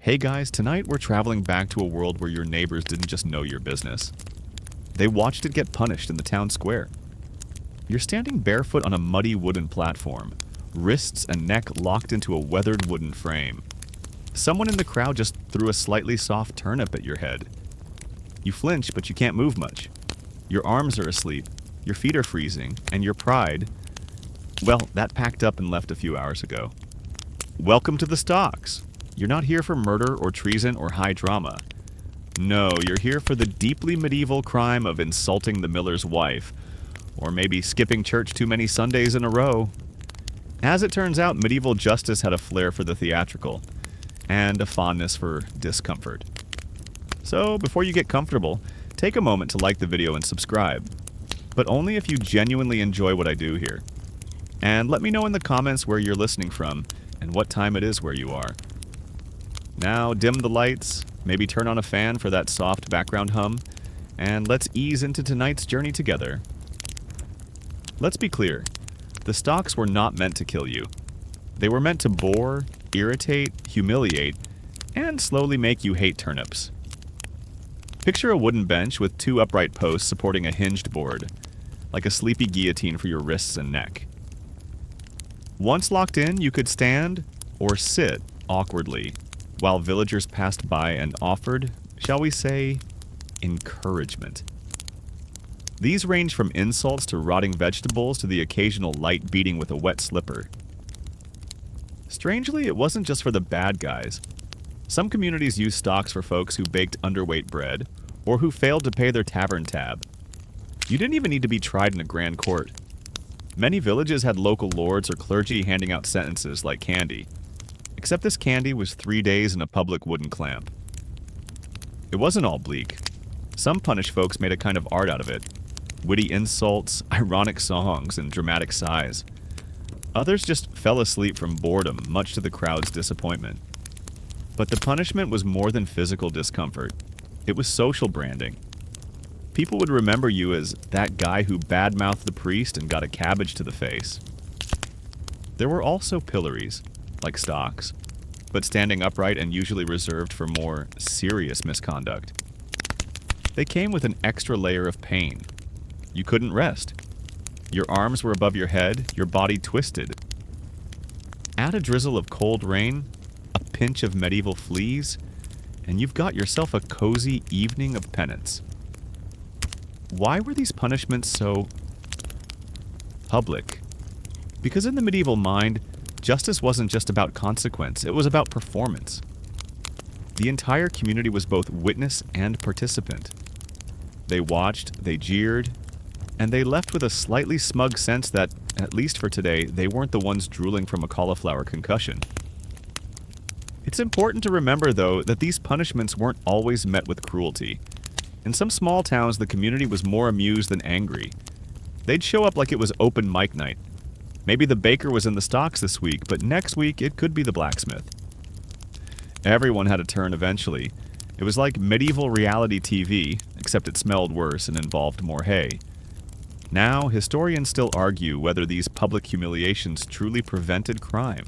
Hey guys, tonight we're traveling back to a world where your neighbors didn't just know your business. They watched it get punished in the town square. You're standing barefoot on a muddy wooden platform, wrists and neck locked into a weathered wooden frame. Someone in the crowd just threw a slightly soft turnip at your head. You flinch, but you can't move much. Your arms are asleep, your feet are freezing, and your pride, well, that packed up and left a few hours ago. Welcome to the stocks. You're not here for murder or treason or high drama. No, you're here for the deeply medieval crime of insulting the miller's wife, or maybe skipping church too many Sundays in a row. As it turns out, medieval justice had a flair for the theatrical, and a fondness for discomfort. So, before you get comfortable, take a moment to like the video and subscribe, but only if you genuinely enjoy what I do here. And let me know in the comments where you're listening from, and what time it is where you are. Now dim the lights, maybe turn on a fan for that soft background hum, and let's ease into tonight's journey together. Let's be clear, the stocks were not meant to kill you. They were meant to bore, irritate, humiliate, and slowly make you hate turnips. Picture a wooden bench with two upright posts supporting a hinged board, like a sleepy guillotine for your wrists and neck. Once locked in, you could stand or sit awkwardly, while villagers passed by and offered, shall we say, encouragement. These range from insults to rotting vegetables to the occasional light beating with a wet slipper. Strangely, it wasn't just for the bad guys. Some communities used stocks for folks who baked underweight bread, or who failed to pay their tavern tab. You didn't even need to be tried in a grand court. Many villages had local lords or clergy handing out sentences like candy. Except this candy was 3 days in a public wooden clamp. It wasn't all bleak. Some punished folks made a kind of art out of it. Witty insults, ironic songs, and dramatic sighs. Others just fell asleep from boredom, much to the crowd's disappointment. But the punishment was more than physical discomfort. It was social branding. People would remember you as that guy who badmouthed the priest and got a cabbage to the face. There were also pillories, like stocks, but standing upright and usually reserved for more serious misconduct. They came with an extra layer of pain. You couldn't rest. Your arms were above your head, your body twisted. Add a drizzle of cold rain, a pinch of medieval fleas, and you've got yourself a cozy evening of penance. Why were these punishments so public? Because in the medieval mind, justice wasn't just about consequence, it was about performance. The entire community was both witness and participant. They watched, they jeered, and they left with a slightly smug sense that, at least for today, they weren't the ones drooling from a cauliflower concussion. It's important to remember, though, that these punishments weren't always met with cruelty. In some small towns, the community was more amused than angry. They'd show up like it was open mic night. Maybe the baker was in the stocks this week, but next week it could be the blacksmith. Everyone had a turn eventually. It was like medieval reality TV, except it smelled worse and involved more hay. Now, historians still argue whether these public humiliations truly prevented crime.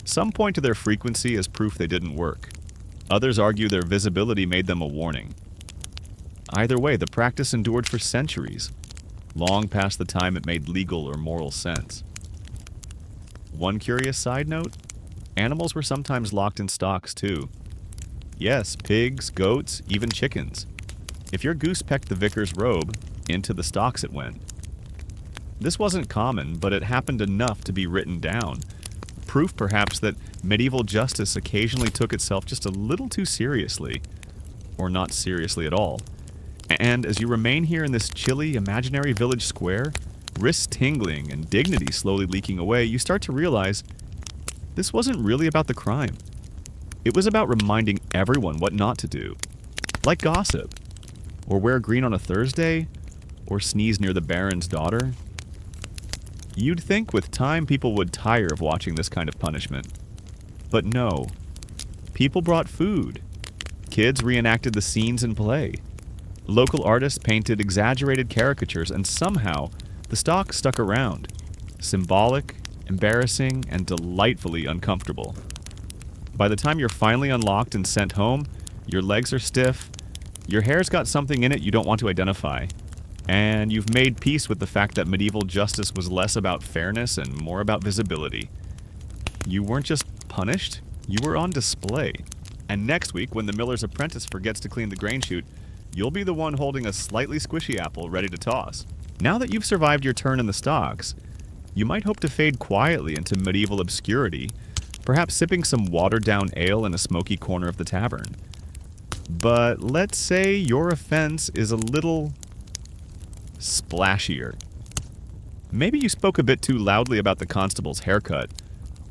Some point to their frequency as proof they didn't work. Others argue their visibility made them a warning. Either way, the practice endured for centuries, long past the time it made legal or moral sense. One curious side note, animals were sometimes locked in stocks too. Yes, pigs, goats, even chickens. If your goose pecked the vicar's robe, into the stocks it went. This wasn't common, but it happened enough to be written down. Proof perhaps that medieval justice occasionally took itself just a little too seriously, or not seriously at all. And as you remain here in this chilly, imaginary village square, wrists tingling and dignity slowly leaking away, you start to realize this wasn't really about the crime. It was about reminding everyone what not to do. Like gossip, or wear green on a Thursday, or sneeze near the Baron's daughter. You'd think with time people would tire of watching this kind of punishment. But no. People brought food. Kids reenacted the scenes in play. Local artists painted exaggerated caricatures, and somehow the stock stuck around. Symbolic, embarrassing, and delightfully uncomfortable. By the time you're finally unlocked and sent home, your legs are stiff, your hair's got something in it you don't want to identify, and you've made peace with the fact that medieval justice was less about fairness and more about visibility. You weren't just punished, you were on display. And next week, when the miller's apprentice forgets to clean the grain chute, you'll be the one holding a slightly squishy apple ready to toss. Now that you've survived your turn in the stocks, you might hope to fade quietly into medieval obscurity, perhaps sipping some watered-down ale in a smoky corner of the tavern. But let's say your offense is a little splashier. Maybe you spoke a bit too loudly about the constable's haircut,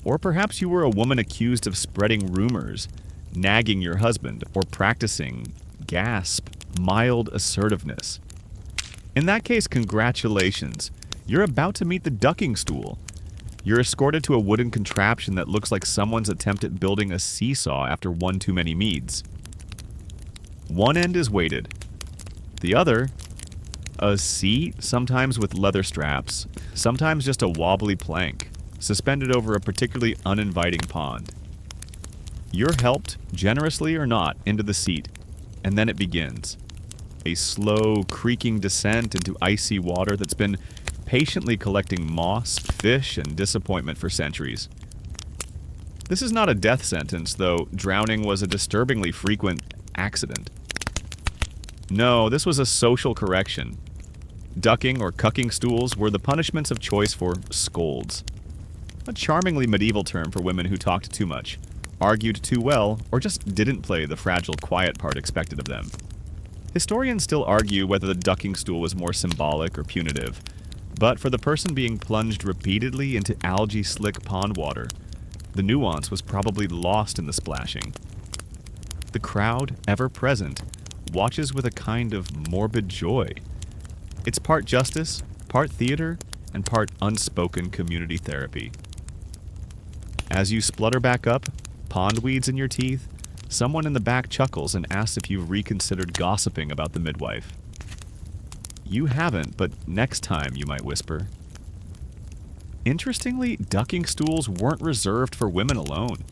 or perhaps you were a woman accused of spreading rumors, nagging your husband, or practicing, gasp, mild assertiveness. In that case, congratulations. You're about to meet the ducking stool. You're escorted to a wooden contraption that looks like someone's attempt at building a seesaw after one too many meads. One end is weighted. The other, a seat, sometimes with leather straps, sometimes just a wobbly plank, suspended over a particularly uninviting pond. You're helped, generously or not, into the seat, and then it begins. A slow, creaking descent into icy water that's been patiently collecting moss, fish, and disappointment for centuries. This is not a death sentence, though drowning was a disturbingly frequent accident. No, this was a social correction. Ducking or cucking stools were the punishments of choice for scolds. A charmingly medieval term for women who talked too much, argued too well, or just didn't play the fragile, quiet part expected of them. Historians still argue whether the ducking stool was more symbolic or punitive, but for the person being plunged repeatedly into algae-slick pond water, the nuance was probably lost in the splashing. The crowd, ever present, watches with a kind of morbid joy. It's part justice, part theater, and part unspoken community therapy. As you splutter back up, pond weeds in your teeth, someone in the back chuckles and asks if you've reconsidered gossiping about the midwife. You haven't, but next time, you might whisper. Interestingly, ducking stools weren't reserved for women alone.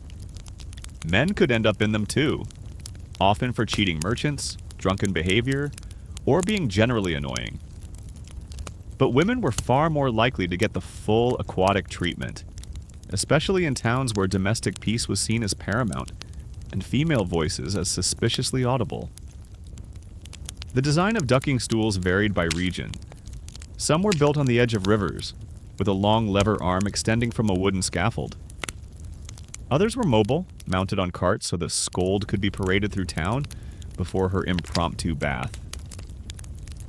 Men could end up in them too, often for cheating merchants, drunken behavior, or being generally annoying. But women were far more likely to get the full aquatic treatment, especially in towns where domestic peace was seen as paramount, and female voices as suspiciously audible. The design of ducking stools varied by region. Some were built on the edge of rivers, with a long lever arm extending from a wooden scaffold. Others were mobile, mounted on carts so the scold could be paraded through town before her impromptu bath.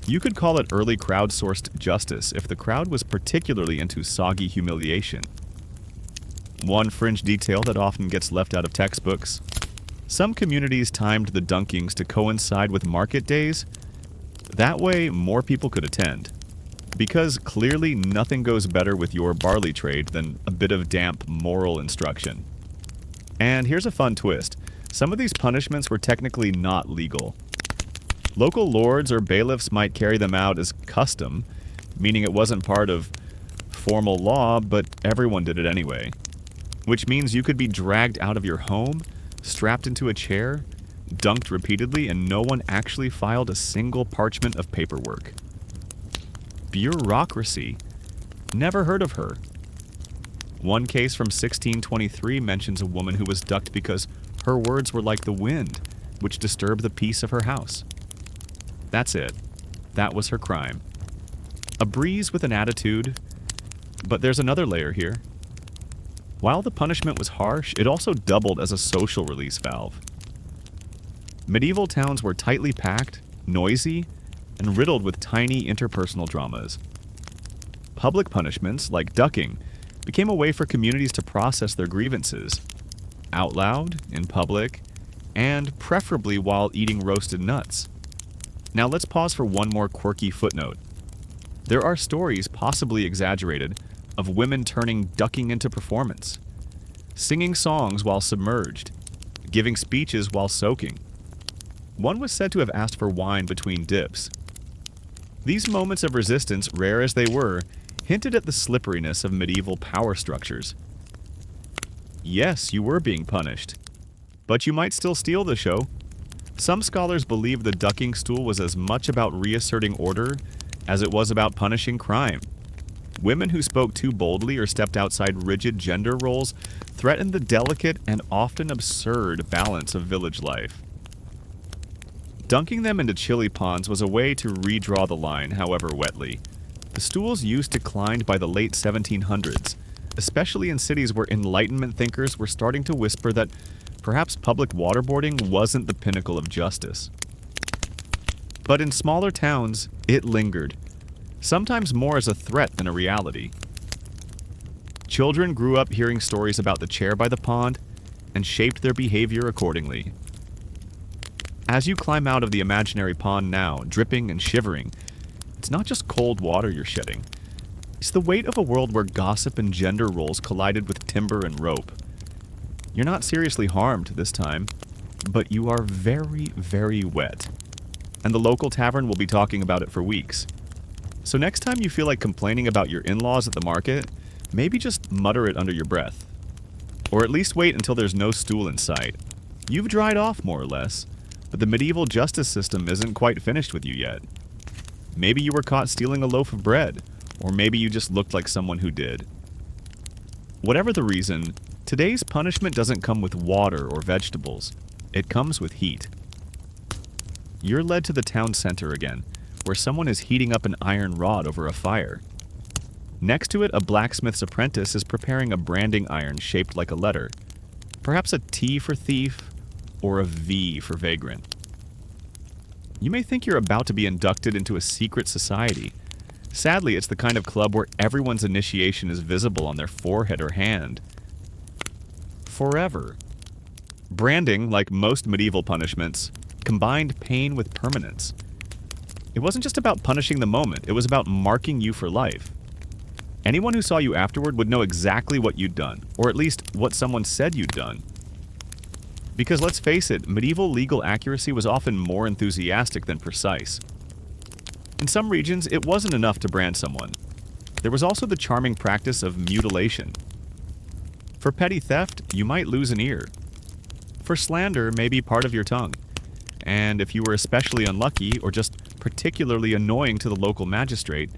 You could call it early crowdsourced justice if the crowd was particularly into soggy humiliation. One fringe detail that often gets left out of textbooks: some communities timed the dunkings to coincide with market days. That way, more people could attend. Because clearly nothing goes better with your barley trade than a bit of damp moral instruction. And here's a fun twist. Some of these punishments were technically not legal. Local lords or bailiffs might carry them out as custom, meaning it wasn't part of formal law, but everyone did it anyway. Which means you could be dragged out of your home, strapped into a chair, dunked repeatedly, and no one actually filed a single parchment of paperwork. Bureaucracy. Never heard of her. One case from 1623 mentions a woman who was ducked because her words were like the wind, which disturbed the peace of her house. That's it. That was her crime. A breeze with an attitude, but there's another layer here. While the punishment was harsh, it also doubled as a social release valve. Medieval towns were tightly packed, noisy, and riddled with tiny interpersonal dramas. Public punishments, like ducking, became a way for communities to process their grievances, out loud, in public, and preferably while eating roasted nuts. Now let's pause for one more quirky footnote. There are stories, possibly exaggerated, of women turning ducking into performance, singing songs while submerged, giving speeches while soaking. One was said to have asked for wine between dips. These moments of resistance, rare as they were, hinted at the slipperiness of medieval power structures. Yes, you were being punished, But you might still steal the show. Some scholars believe the ducking stool was as much about reasserting order as it was about punishing crime. Women who spoke too boldly or stepped outside rigid gender roles threatened the delicate and often absurd balance of village life. Dunking them into chili ponds was a way to redraw the line, however wetly. The stool's use declined by the late 1700s, especially in cities where Enlightenment thinkers were starting to whisper that perhaps public waterboarding wasn't the pinnacle of justice. But in smaller towns, it lingered, sometimes more as a threat than a reality. Children grew up hearing stories about the chair by the pond and shaped their behavior accordingly. As you climb out of the imaginary pond now, dripping and shivering, it's not just cold water you're shedding. It's the weight of a world where gossip and gender roles collided with timber and rope. You're not seriously harmed this time, but you are very, very wet. And the local tavern will be talking about it for weeks. So next time you feel like complaining about your in-laws at the market, maybe just mutter it under your breath. Or at least wait until there's no stool in sight. You've dried off more or less, but the medieval justice system isn't quite finished with you yet. Maybe you were caught stealing a loaf of bread, or maybe you just looked like someone who did. Whatever the reason, today's punishment doesn't come with water or vegetables. It comes with heat. You're led to the town center again, where someone is heating up an iron rod over a fire. Next to it, a blacksmith's apprentice is preparing a branding iron shaped like a letter. Perhaps a T for thief, or a V for vagrant. You may think you're about to be inducted into a secret society. Sadly, it's the kind of club where everyone's initiation is visible on their forehead or hand. Forever. Branding, like most medieval punishments, combined pain with permanence. It wasn't just about punishing the moment, it was about marking you for life. Anyone who saw you afterward would know exactly what you'd done, or at least what someone said you'd done. Because let's face it, medieval legal accuracy was often more enthusiastic than precise. In some regions, it wasn't enough to brand someone. There was also the charming practice of mutilation. For petty theft, you might lose an ear. For slander, maybe part of your tongue. And if you were especially unlucky or just particularly annoying to the local magistrate,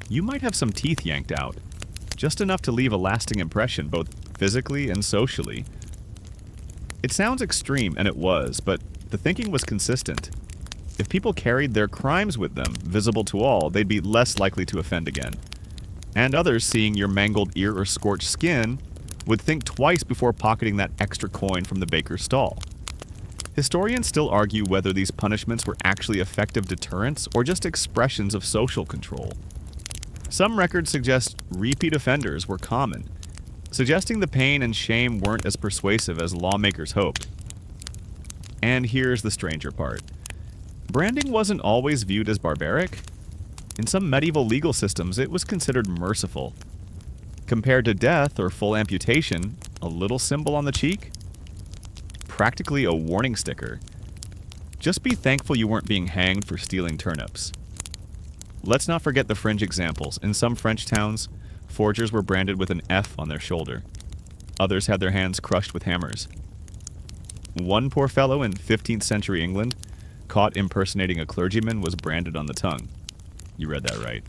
you might have some teeth yanked out. Just enough to leave a lasting impression, both physically and socially. It sounds extreme, and it was, but the thinking was consistent. If people carried their crimes with them, visible to all, they'd be less likely to offend again. And others, seeing your mangled ear or scorched skin, would think twice before pocketing that extra coin from the baker's stall. Historians still argue whether these punishments were actually effective deterrents or just expressions of social control. Some records suggest repeat offenders were common, suggesting the pain and shame weren't as persuasive as lawmakers hoped. And here's the stranger part. Branding wasn't always viewed as barbaric. In some medieval legal systems, it was considered merciful. Compared to death or full amputation, a little symbol on the cheek? Practically a warning sticker. Just be thankful you weren't being hanged for stealing turnips. Let's not forget the fringe examples. In some French towns, forgers were branded with an F on their shoulder. Others had their hands crushed with hammers. One poor fellow in 15th century England, caught impersonating a clergyman, was branded on the tongue. You read that right.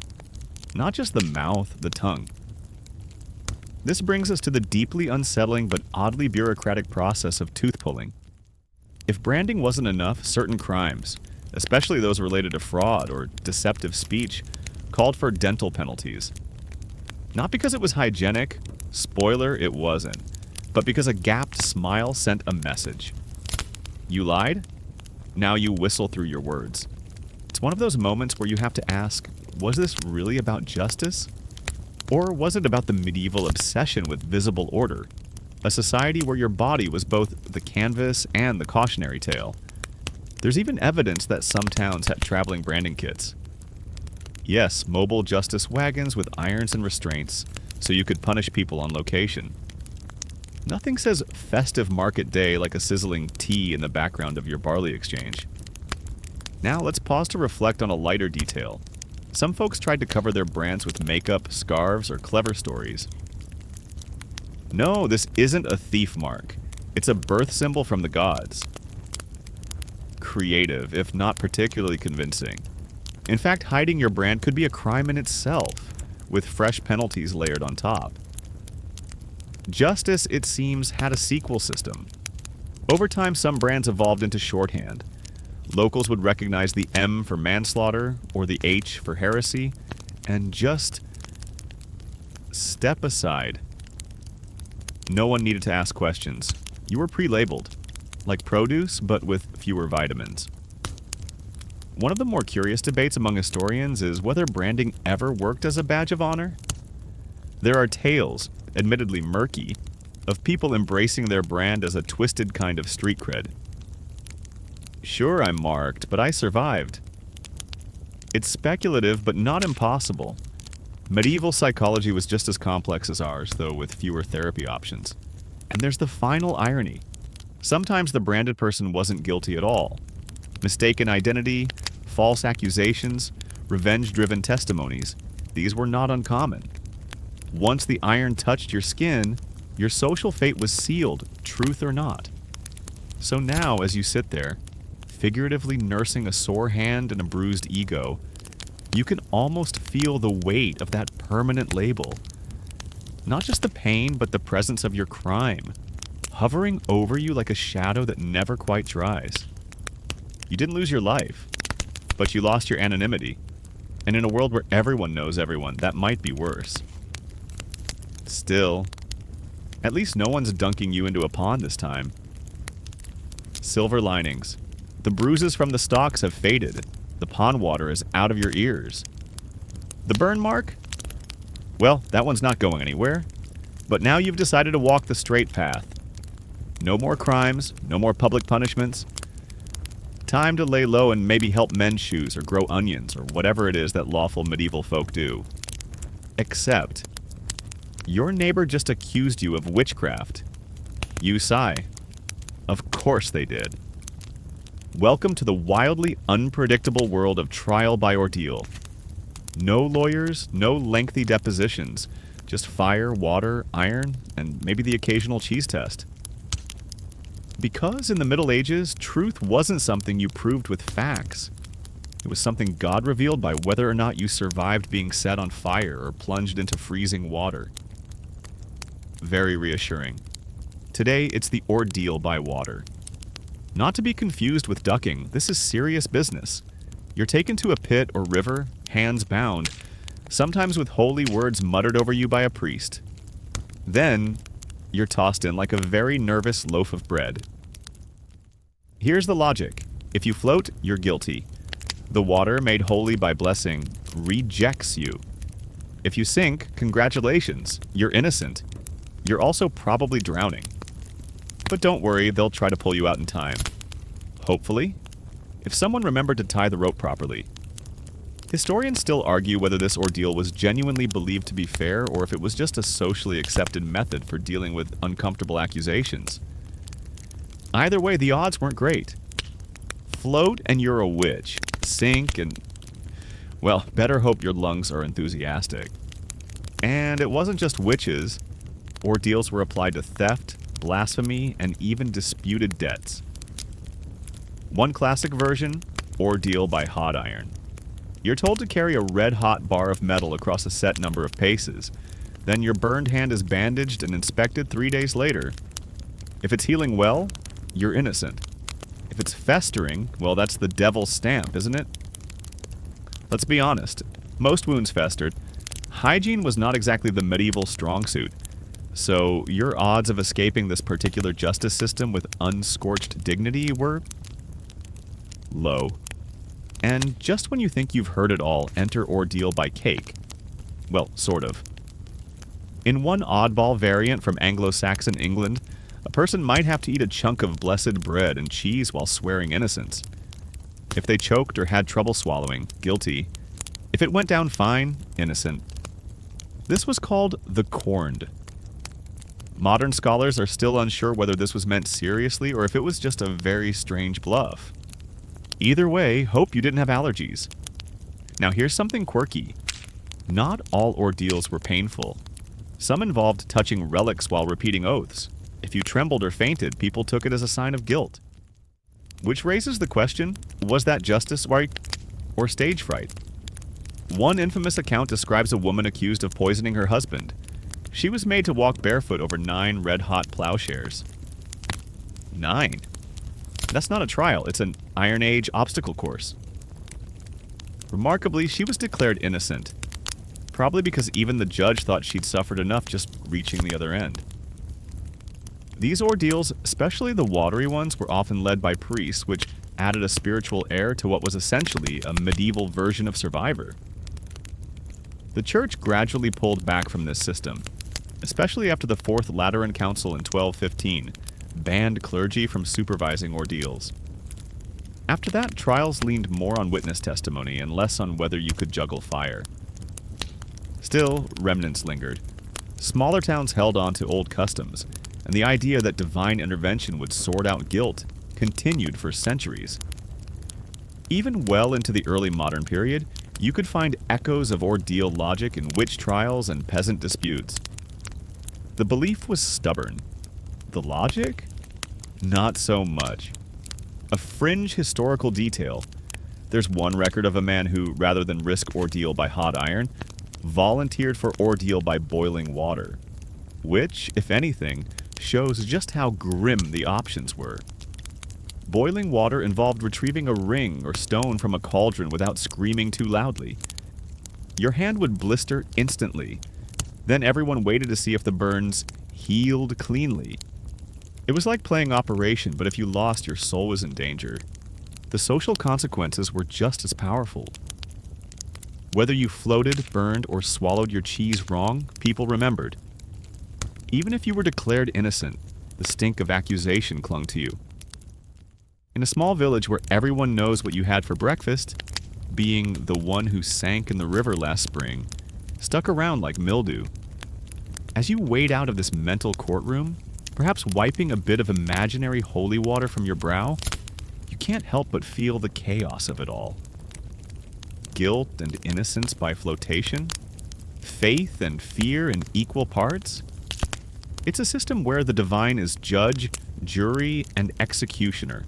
Not just the mouth, the tongue. This brings us to the deeply unsettling but oddly bureaucratic process of tooth pulling. If branding wasn't enough, certain crimes, especially those related to fraud or deceptive speech, called for dental penalties. Not because it was hygienic, spoiler, it wasn't, but because a gapped smile sent a message. You lied? Now you whistle through your words. It's one of those moments where you have to ask, was this really about justice? Or was it about the medieval obsession with visible order? A society where your body was both the canvas and the cautionary tale. There's even evidence that some towns had traveling branding kits. Yes, mobile justice wagons with irons and restraints, so you could punish people on location. Nothing says festive market day like a sizzling tea in the background of your barley exchange. Now let's pause to reflect on a lighter detail. Some folks tried to cover their brands with makeup, scarves, or clever stories. No, this isn't a thief mark. It's a birth symbol from the gods. Creative, if not particularly convincing. In fact, hiding your brand could be a crime in itself, with fresh penalties layered on top. Justice, it seems, had a sequel system. Over time, some brands evolved into shorthand. Locals would recognize the M for manslaughter or the H for heresy, and just step aside. No one needed to ask questions. You were pre-labeled, like produce, but with fewer vitamins. One of the more curious debates among historians is whether branding ever worked as a badge of honor. There are tales, admittedly murky, of people embracing their brand as a twisted kind of street cred. Sure, I'm marked, but I survived. It's speculative, but not impossible. Medieval psychology was just as complex as ours, though with fewer therapy options. And there's the final irony. Sometimes the branded person wasn't guilty at all. Mistaken identity, false accusations, revenge-driven testimonies, these were not uncommon. Once the iron touched your skin, your social fate was sealed, truth or not. So now, as you sit there, figuratively nursing a sore hand and a bruised ego, you can almost feel the weight of that permanent label. Not just the pain, but the presence of your crime, hovering over you like a shadow that never quite dries. You didn't lose your life, but you lost your anonymity. And in a world where everyone knows everyone, that might be worse. Still, at least no one's dunking you into a pond this time. Silver linings. The bruises from the stalks have faded. The pond water is out of your ears. The burn mark? Well, that one's not going anywhere. But now you've decided to walk the straight path. No more crimes, no more public punishments. Time to lay low and maybe help mend shoes or grow onions or whatever it is that lawful medieval folk do. Except, your neighbor just accused you of witchcraft. You sigh. Of course they did. Welcome to the wildly unpredictable world of trial by ordeal. No lawyers, no lengthy depositions, just fire, water, iron, and maybe the occasional cheese test. Because in the Middle Ages, truth wasn't something you proved with facts. It was something God revealed by whether or not you survived being set on fire or plunged into freezing water. Very reassuring. Today, it's the ordeal by water. Not to be confused with ducking, this is serious business. You're taken to a pit or river, hands bound, sometimes with holy words muttered over you by a priest. Then, you're tossed in like a very nervous loaf of bread. Here's the logic. If you float, you're guilty. The water, made holy by blessing, rejects you. If you sink, congratulations, you're innocent. You're also probably drowning. But don't worry, they'll try to pull you out in time. Hopefully, if someone remembered to tie the rope properly. Historians still argue whether this ordeal was genuinely believed to be fair or if it was just a socially accepted method for dealing with uncomfortable accusations. Either way, the odds weren't great. Float and you're a witch. Sink and, well, better hope your lungs are enthusiastic. And it wasn't just witches. Ordeals were applied to theft, blasphemy, and even disputed debts. One classic version, ordeal by hot iron. You're told to carry a red-hot bar of metal across a set number of paces. Then your burned hand is bandaged and inspected 3 days later. If it's healing well, you're innocent. If it's festering, well, that's the devil's stamp, isn't it? Let's be honest. Most wounds festered. Hygiene was not exactly the medieval strong suit. So your odds of escaping this particular justice system with unscorched dignity were low. And just when you think you've heard it all, enter ordeal by cake. Well, sort of. In one oddball variant from Anglo-Saxon England, a person might have to eat a chunk of blessed bread and cheese while swearing innocence. If they choked or had trouble swallowing, guilty. If it went down fine, innocent. This was called the corned. Modern scholars are still unsure whether this was meant seriously or if it was just a very strange bluff. Either way, hope you didn't have allergies. Now here's something quirky. Not all ordeals were painful. Some involved touching relics while repeating oaths. If you trembled or fainted, people took it as a sign of guilt. Which raises the question, was that justice or stage fright? One infamous account describes a woman accused of poisoning her husband. She was made to walk barefoot over 9 red-hot plowshares. 9? That's not a trial, it's an Iron Age obstacle course. Remarkably, she was declared innocent, probably because even the judge thought she'd suffered enough just reaching the other end. These ordeals, especially the watery ones, were often led by priests, which added a spiritual air to what was essentially a medieval version of Survivor. The church gradually pulled back from this system, especially after the Fourth Lateran Council in 1215 banned clergy from supervising ordeals. After that, trials leaned more on witness testimony and less on whether you could juggle fire. Still, remnants lingered. Smaller towns held on to old customs, and the idea that divine intervention would sort out guilt continued for centuries. Even well into the early modern period, you could find echoes of ordeal logic in witch trials and peasant disputes. The belief was stubborn. The logic? Not so much. A fringe historical detail. There's one record of a man who, rather than risk ordeal by hot iron, volunteered for ordeal by boiling water, which, if anything, shows just how grim the options were. Boiling water involved retrieving a ring or stone from a cauldron without screaming too loudly. Your hand would blister instantly. Then everyone waited to see if the burns healed cleanly. It was like playing Operation, but if you lost, your soul was in danger. The social consequences were just as powerful. Whether you floated, burned, or swallowed your cheese wrong, people remembered. Even if you were declared innocent, the stink of accusation clung to you. In a small village where everyone knows what you had for breakfast, being the one who sank in the river last spring, stuck around like mildew. As you wade out of this mental courtroom, perhaps wiping a bit of imaginary holy water from your brow, you can't help but feel the chaos of it all. Guilt and innocence by flotation? Faith and fear in equal parts? It's a system where the divine is judge, jury, and executioner,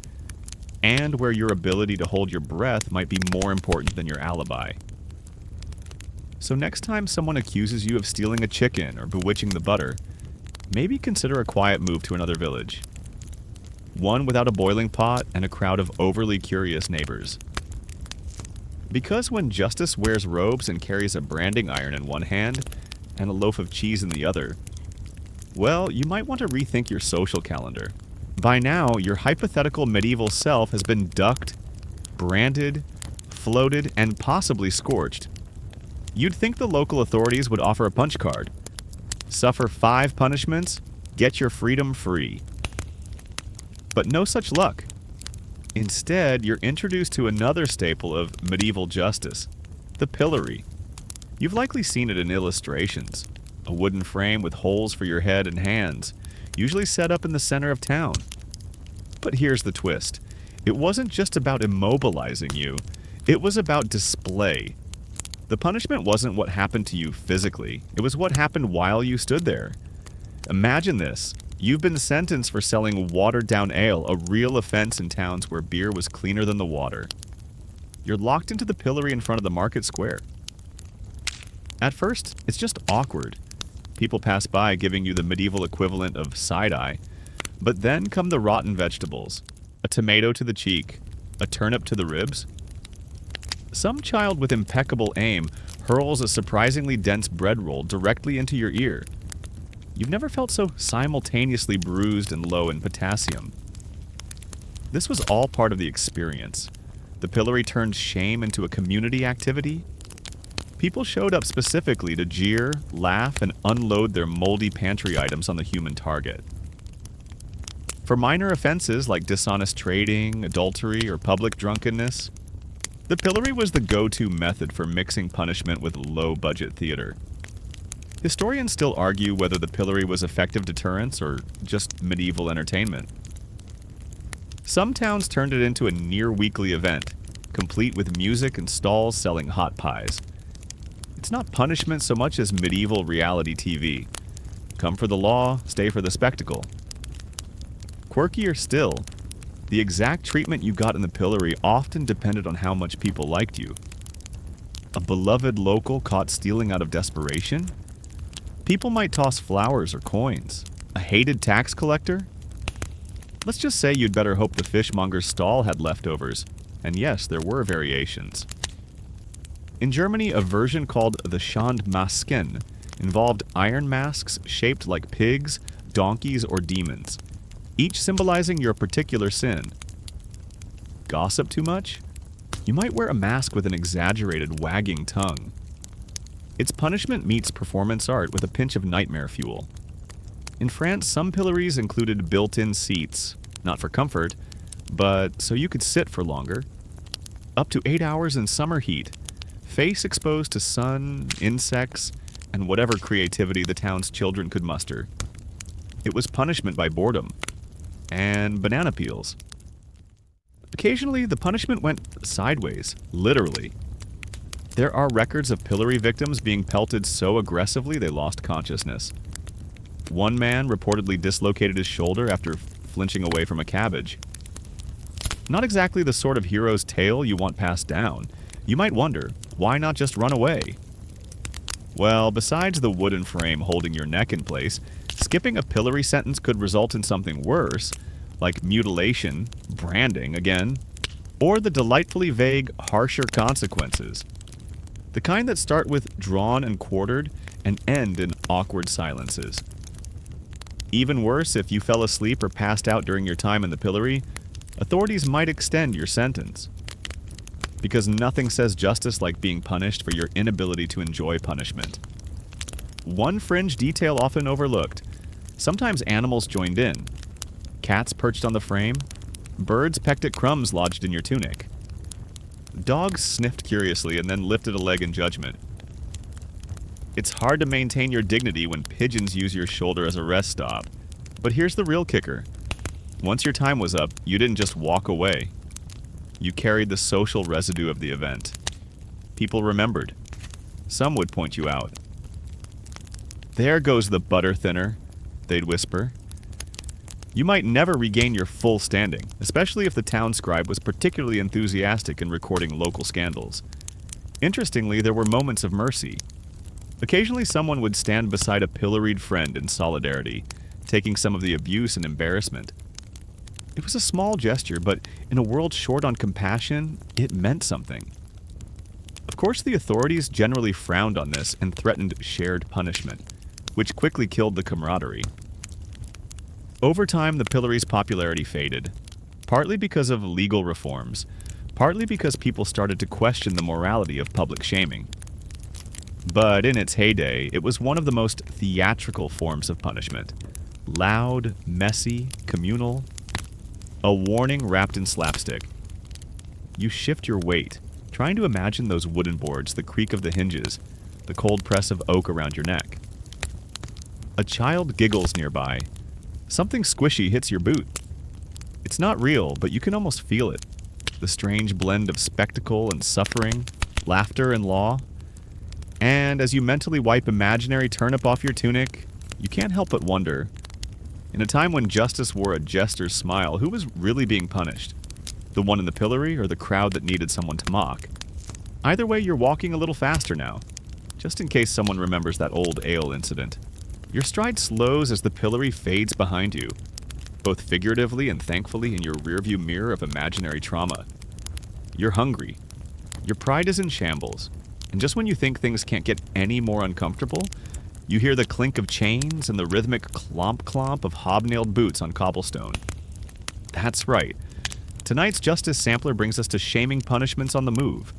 and where your ability to hold your breath might be more important than your alibi. So next time someone accuses you of stealing a chicken or bewitching the butter, maybe consider a quiet move to another village. One without a boiling pot and a crowd of overly curious neighbors. Because when justice wears robes and carries a branding iron in one hand and a loaf of cheese in the other, well, you might want to rethink your social calendar. By now, your hypothetical medieval self has been ducked, branded, floated, and possibly scorched. You'd think the local authorities would offer a punch card. Suffer 5 punishments, get your freedom free. But no such luck. Instead, you're introduced to another staple of medieval justice, the pillory. You've likely seen it in illustrations. A wooden frame with holes for your head and hands, usually set up in the center of town. But here's the twist. It wasn't just about immobilizing you, it was about display. The punishment wasn't what happened to you physically, it was what happened while you stood there. Imagine this. You've been sentenced for selling watered-down ale, a real offense in towns where beer was cleaner than the water. You're locked into the pillory in front of the market square. At first, it's just awkward. People pass by giving you the medieval equivalent of side-eye. But then come the rotten vegetables. A tomato to the cheek, a turnip to the ribs. Some child with impeccable aim hurls a surprisingly dense bread roll directly into your ear. You've never felt so simultaneously bruised and low in potassium. This was all part of the experience. The pillory turned shame into a community activity. People showed up specifically to jeer, laugh, and unload their moldy pantry items on the human target. For minor offenses like dishonest trading, adultery, or public drunkenness, the pillory was the go-to method for mixing punishment with low-budget theater. Historians still argue whether the pillory was effective deterrence or just medieval entertainment. Some towns turned it into a near-weekly event, complete with music and stalls selling hot pies. It's not punishment so much as medieval reality TV. Come for the law, stay for the spectacle. Quirkier still, the exact treatment you got in the pillory often depended on how much people liked you. A beloved local caught stealing out of desperation? People might toss flowers or coins. A hated tax collector? Let's just say you'd better hope the fishmonger's stall had leftovers. And yes, there were variations. In Germany, a version called the Schandmasken involved iron masks shaped like pigs, donkeys, or demons, each symbolizing your particular sin. Gossip too much? You might wear a mask with an exaggerated wagging tongue. Its punishment meets performance art with a pinch of nightmare fuel. In France, some pillories included built-in seats, not for comfort, but so you could sit for longer. Up to 8 hours in summer heat, face exposed to sun, insects, and whatever creativity the town's children could muster. It was punishment by boredom. And banana peels. Occasionally, the punishment went sideways, literally. There are records of pillory victims being pelted so aggressively they lost consciousness. One man reportedly dislocated his shoulder after flinching away from a cabbage. Not exactly the sort of hero's tale you want passed down. You might wonder, why not just run away? Well, besides the wooden frame holding your neck in place, skipping a pillory sentence could result in something worse, like mutilation, branding again, or the delightfully vague, harsher consequences. The kind that start with drawn and quartered and end in awkward silences. Even worse, if you fell asleep or passed out during your time in the pillory, authorities might extend your sentence. Because nothing says justice like being punished for your inability to enjoy punishment. One fringe detail often overlooked. Sometimes animals joined in. Cats perched on the frame. Birds pecked at crumbs lodged in your tunic. Dogs sniffed curiously and then lifted a leg in judgment. It's hard to maintain your dignity when pigeons use your shoulder as a rest stop. But here's the real kicker. Once your time was up, you didn't just walk away. You carried the social residue of the event. People remembered. Some would point you out. "There goes the butter thinner," they'd whisper. You might never regain your full standing, especially if the town scribe was particularly enthusiastic in recording local scandals. Interestingly, there were moments of mercy. Occasionally someone would stand beside a pilloried friend in solidarity, taking some of the abuse and embarrassment. It was a small gesture, but in a world short on compassion, it meant something. Of course, the authorities generally frowned on this and threatened shared punishment, which quickly killed the camaraderie. Over time, the pillory's popularity faded, partly because of legal reforms, partly because people started to question the morality of public shaming. But in its heyday, it was one of the most theatrical forms of punishment. Loud, messy, communal. A warning wrapped in slapstick. You shift your weight, trying to imagine those wooden boards, the creak of the hinges, the cold press of oak around your neck. A child giggles nearby. Something squishy hits your boot. It's not real, but you can almost feel it. The strange blend of spectacle and suffering, laughter and law. And as you mentally wipe imaginary turnip off your tunic, you can't help but wonder, in a time when justice wore a jester's smile, who was really being punished? The one in the pillory or the crowd that needed someone to mock? Either way, you're walking a little faster now, just in case someone remembers that old ale incident. Your stride slows as the pillory fades behind you, both figuratively and thankfully in your rearview mirror of imaginary trauma. You're hungry. Your pride is in shambles. And just when you think things can't get any more uncomfortable, you hear the clink of chains and the rhythmic clomp-clomp of hobnailed boots on cobblestone. That's right. Tonight's Justice Sampler brings us to shaming punishments on the move,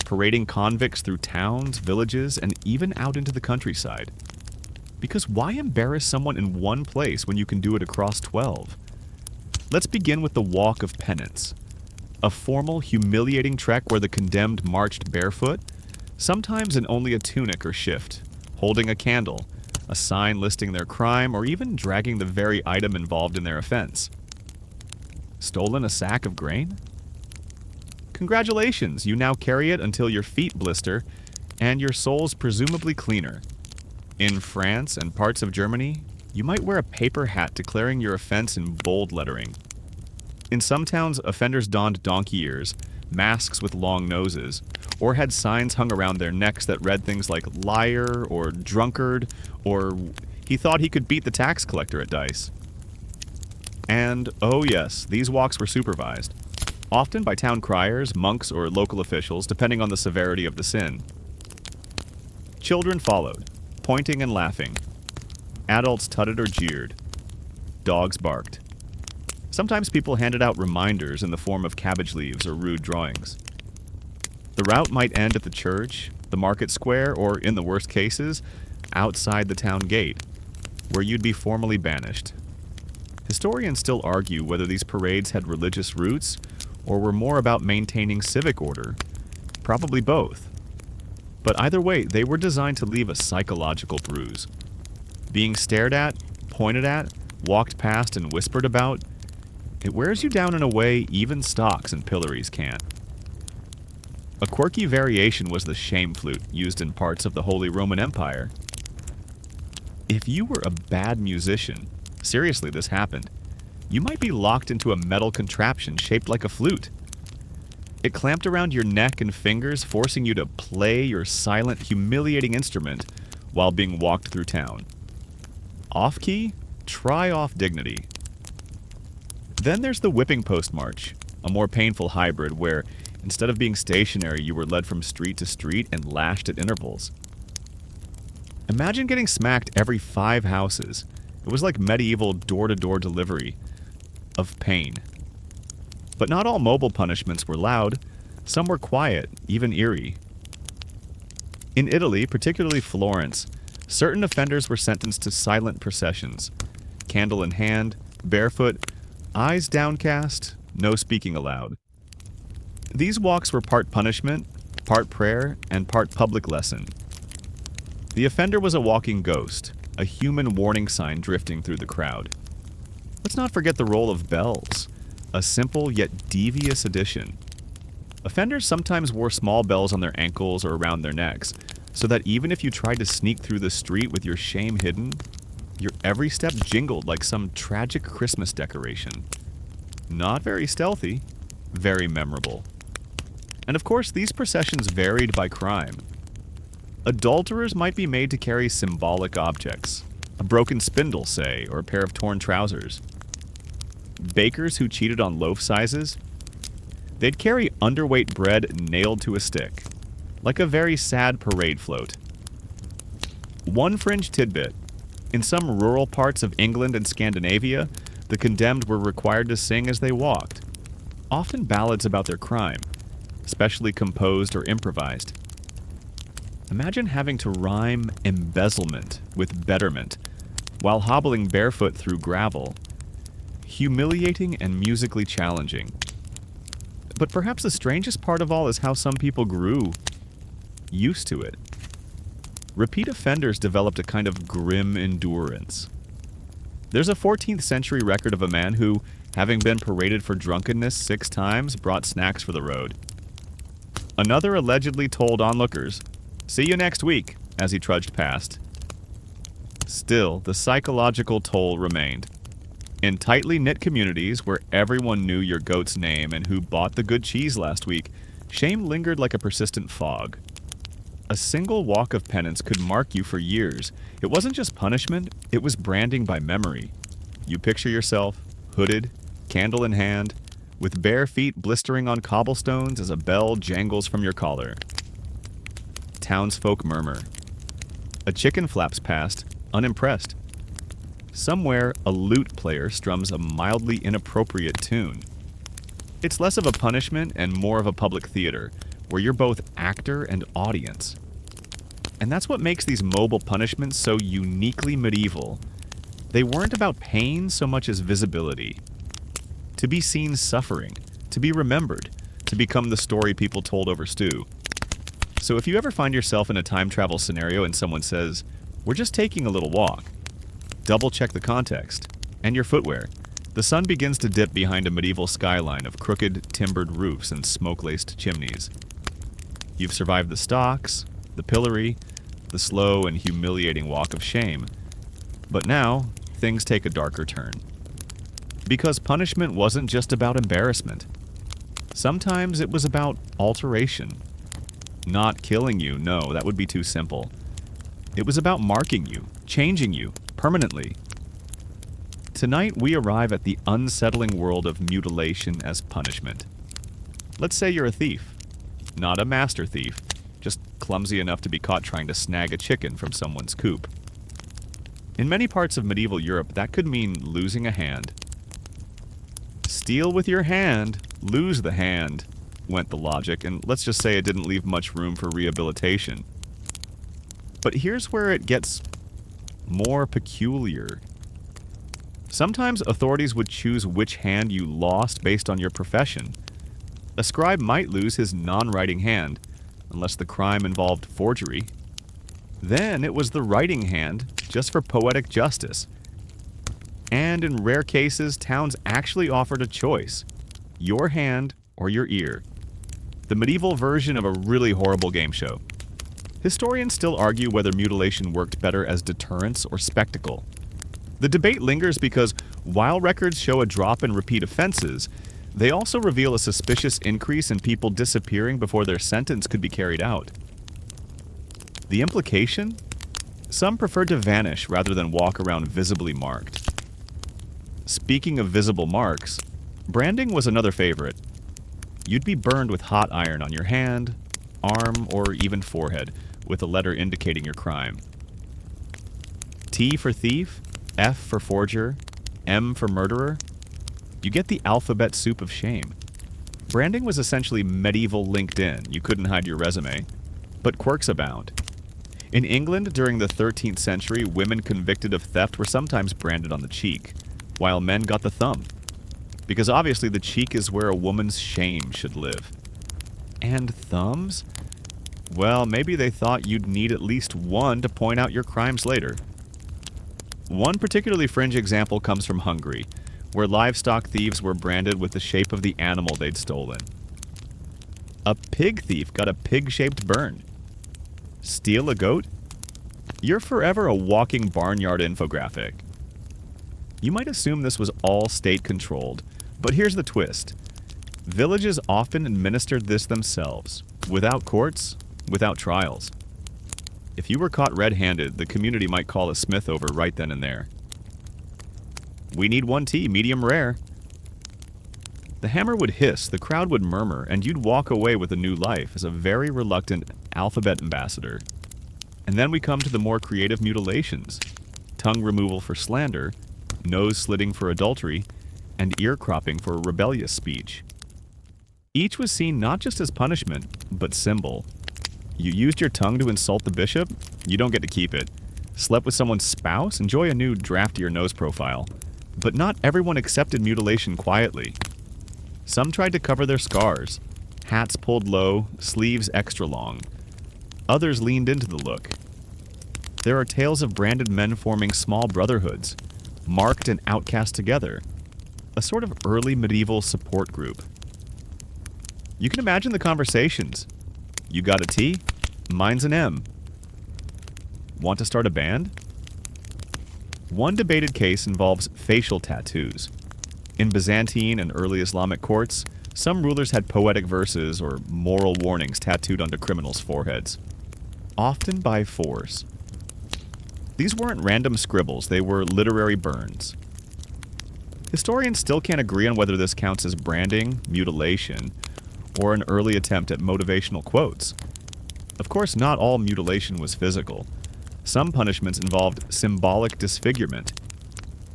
parading convicts through towns, villages, and even out into the countryside. Because why embarrass someone in one place when you can do it across 12? Let's begin with the Walk of Penance, a formal, humiliating trek where the condemned marched barefoot, sometimes in only a tunic or shift, holding a candle, a sign listing their crime, or even dragging the very item involved in their offense. Stolen a sack of grain? Congratulations, you now carry it until your feet blister and your soul's presumably cleaner. In France and parts of Germany, You might wear a paper hat declaring your offense in bold lettering. In some towns, offenders donned donkey ears, masks with long noses, or had signs hung around their necks that read things like liar or drunkard or he thought he could beat the tax collector at dice. And, oh yes, these walks were supervised, often by town criers, monks, or local officials, depending on the severity of the sin. Children followed, pointing and laughing. Adults tutted or jeered. Dogs barked. Sometimes people handed out reminders in the form of cabbage leaves or rude drawings. The route might end at the church, the market square, or, in the worst cases, outside the town gate, where you'd be formally banished. Historians still argue whether these parades had religious roots or were more about maintaining civic order. Probably both. But either way, they were designed to leave a psychological bruise. Being stared at, pointed at, walked past, and whispered about, it wears you down in a way even stocks and pillories can't. A quirky variation was the shame flute, used in parts of the Holy Roman Empire. If you were a bad musician, seriously, this happened, you might be locked into a metal contraption shaped like a flute. It clamped around your neck and fingers, forcing you to play your silent, humiliating instrument while being walked through town. Off-key? Try off dignity. Then there's the whipping post march, a more painful hybrid where, instead of being stationary, you were led from street to street and lashed at intervals. Imagine getting smacked every 5 houses. It was like medieval door-to-door delivery of pain. But not all mobile punishments were loud. Some were quiet, even eerie. In Italy, particularly Florence, certain offenders were sentenced to silent processions, candle in hand, barefoot, eyes downcast, no speaking aloud. These walks were part punishment, part prayer, and part public lesson. The offender was a walking ghost, a human warning sign drifting through the crowd. Let's not forget the role of bells, a simple yet devious addition. Offenders sometimes wore small bells on their ankles or around their necks, so that even if you tried to sneak through the street with your shame hidden, your every step jingled like some tragic Christmas decoration. Not very stealthy, very memorable. And of course, these processions varied by crime. Adulterers might be made to carry symbolic objects, a broken spindle, say, or a pair of torn trousers. Bakers who cheated on loaf sizes, they'd carry underweight bread nailed to a stick, like a very sad parade float. One fringe tidbit: in some rural parts of England and Scandinavia, the condemned were required to sing as they walked, often ballads about their crime, specially composed or improvised. Imagine having to rhyme embezzlement with betterment while hobbling barefoot through gravel. Humiliating and musically challenging. But perhaps the strangest part of all is how some people grew used to it. Repeat offenders developed a kind of grim endurance. There's a 14th century record of a man who, having been paraded for drunkenness 6 times, brought snacks for the road. Another allegedly told onlookers, "See you next week," as he trudged past. Still, the psychological toll remained. In tightly knit communities where everyone knew your goat's name and who bought the good cheese last week, shame lingered like a persistent fog. A single walk of penance could mark you for years. It wasn't just punishment, it was branding by memory. You picture yourself, hooded, candle in hand, with bare feet blistering on cobblestones as a bell jangles from your collar. Townsfolk murmur. A chicken flaps past, unimpressed. Somewhere, a lute player strums a mildly inappropriate tune. It's less of a punishment and more of a public theater, where you're both actor and audience. And that's what makes these mobile punishments so uniquely medieval. They weren't about pain so much as visibility. To be seen suffering, to be remembered, to become the story people told over stew. So if you ever find yourself in a time travel scenario and someone says, "We're just taking a little walk," double check the context and your footwear. The sun begins to dip behind a medieval skyline of crooked, timbered roofs and smoke-laced chimneys. You've survived the stocks, the pillory, the slow and humiliating walk of shame. But now, things take a darker turn. Because punishment wasn't just about embarrassment. Sometimes it was about alteration. Not killing you, no, that would be too simple. It was about marking you, changing you, permanently. Tonight we arrive at the unsettling world of mutilation as punishment. Let's say you're a thief. Not a master thief, just clumsy enough to be caught trying to snag a chicken from someone's coop. In many parts of medieval Europe, that could mean losing a hand. Steal with your hand, lose the hand, went the logic, and let's just say it didn't leave much room for rehabilitation. But here's where it gets more peculiar. Sometimes authorities would choose which hand you lost based on your profession. A scribe might lose his non-writing hand, unless the crime involved forgery. Then it was the writing hand, just for poetic justice. And in rare cases, towns actually offered a choice: your hand or your ear. The medieval version of a really horrible game show. Historians still argue whether mutilation worked better as deterrence or spectacle. The debate lingers because while records show a drop in repeat offenses, they also reveal a suspicious increase in people disappearing before their sentence could be carried out. The implication? Some preferred to vanish rather than walk around visibly marked. Speaking of visible marks, branding was another favorite. You'd be burned with hot iron on your hand, arm, or even forehead, with a letter indicating your crime. T for thief, F for forger, M for murderer. You get the alphabet soup of shame. Branding was essentially medieval LinkedIn. You couldn't hide your resume. But quirks abound. In England during the 13th century, women convicted of theft were sometimes branded on the cheek, while men got the thumb. Because obviously the cheek is where a woman's shame should live. And thumbs? Well, maybe they thought you'd need at least one to point out your crimes later. One particularly fringe example comes from Hungary, where livestock thieves were branded with the shape of the animal they'd stolen. A pig thief got a pig-shaped burn. Steal a goat? You're forever a walking barnyard infographic. You might assume this was all state-controlled, but here's the twist. Villages often administered this themselves, without courts, without trials. If you were caught red-handed, the community might call a smith over right then and there. We need 1 tea, medium rare. The hammer would hiss, the crowd would murmur, and you'd walk away with a new life as a very reluctant alphabet ambassador. And then we come to the more creative mutilations. Tongue removal for slander, nose slitting for adultery, and ear cropping for rebellious speech. Each was seen not just as punishment, but symbol. You used your tongue to insult the bishop? You don't get to keep it. Slept with someone's spouse? Enjoy a new draftier nose profile. But not everyone accepted mutilation quietly. Some tried to cover their scars. Hats pulled low, sleeves extra long. Others leaned into the look. There are tales of branded men forming small brotherhoods, marked and outcast together. A sort of early medieval support group. You can imagine the conversations. You got a T? Mine's an M. Want to start a band? One debated case involves facial tattoos. In Byzantine and early Islamic courts, some rulers had poetic verses or moral warnings tattooed onto criminals' foreheads, often by force. These weren't random scribbles, they were literary burns. Historians still can't agree on whether this counts as branding, mutilation, or an early attempt at motivational quotes. Of course, not all mutilation was physical. Some punishments involved symbolic disfigurement.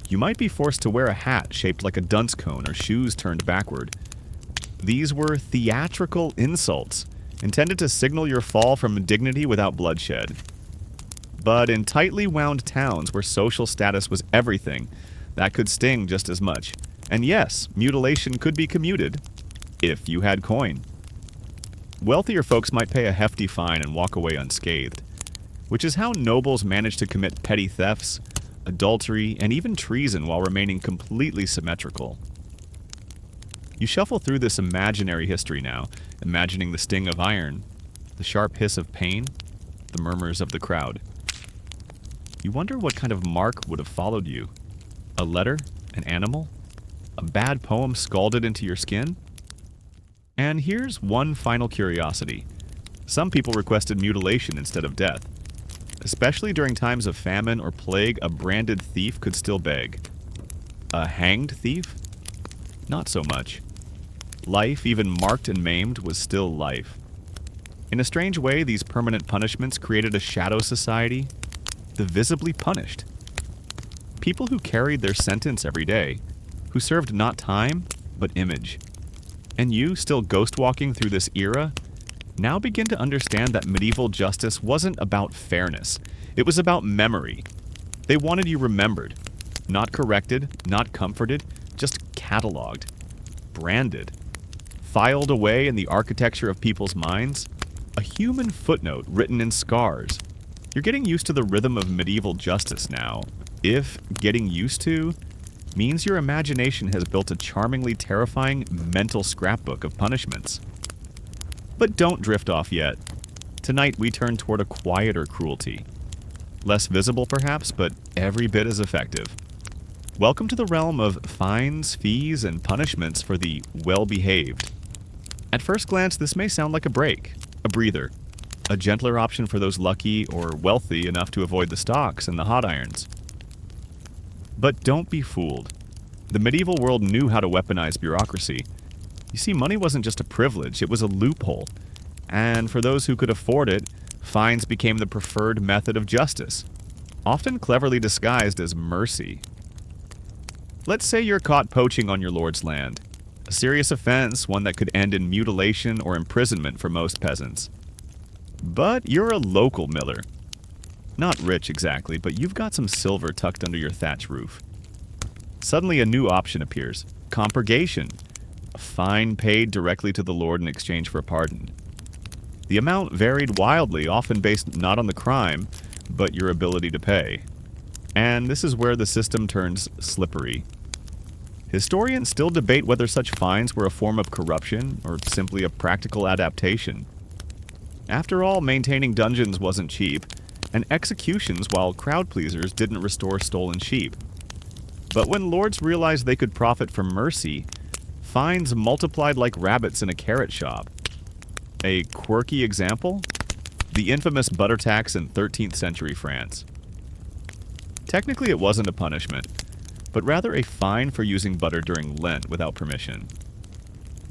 You might be forced to wear a hat shaped like a dunce cone or shoes turned backward. These were theatrical insults, intended to signal your fall from dignity without bloodshed. But in tightly wound towns where social status was everything, that could sting just as much. And yes, mutilation could be commuted, if you had coin. Wealthier folks might pay a hefty fine and walk away unscathed, which is how nobles managed to commit petty thefts, adultery, and even treason while remaining completely symmetrical. You shuffle through this imaginary history now, imagining the sting of iron, the sharp hiss of pain, the murmurs of the crowd. You wonder what kind of mark would have followed you. A letter? An animal? A bad poem scalded into your skin? And here's one final curiosity. Some people requested mutilation instead of death. Especially during times of famine or plague, a branded thief could still beg. A hanged thief? Not so much. Life, even marked and maimed, was still life. In a strange way, these permanent punishments created a shadow society, the visibly punished. People who carried their sentence every day, who served not time, but image. And you, still ghost-walking through this era, now begin to understand that medieval justice wasn't about fairness. It was about memory. They wanted you remembered. Not corrected, not comforted, just cataloged. Branded. Filed away in the architecture of people's minds. A human footnote written in scars. You're getting used to the rhythm of medieval justice now. If getting used to means your imagination has built a charmingly terrifying mental scrapbook of punishments. But don't drift off yet. Tonight we turn toward a quieter cruelty. Less visible perhaps, but every bit as effective. Welcome to the realm of fines, fees, and punishments for the well-behaved. At first glance, this may sound like a break, a breather, a gentler option for those lucky or wealthy enough to avoid the stocks and the hot irons. But don't be fooled. The medieval world knew how to weaponize bureaucracy. You see, money wasn't just a privilege, it was a loophole. And for those who could afford it, fines became the preferred method of justice, often cleverly disguised as mercy. Let's say you're caught poaching on your lord's land. A serious offense, one that could end in mutilation or imprisonment for most peasants. But you're a local miller. Not rich exactly, but you've got some silver tucked under your thatch roof. Suddenly a new option appears. Compurgation. A fine paid directly to the lord in exchange for a pardon. The amount varied wildly, often based not on the crime, but your ability to pay. And this is where the system turns slippery. Historians still debate whether such fines were a form of corruption or simply a practical adaptation. After all, maintaining dungeons wasn't cheap, and executions, while crowd pleasers, didn't restore stolen sheep. But when lords realized they could profit from mercy, fines multiplied like rabbits in a carrot shop. A quirky example? The infamous butter tax in 13th century France. Technically it wasn't a punishment, but rather a fine for using butter during Lent without permission.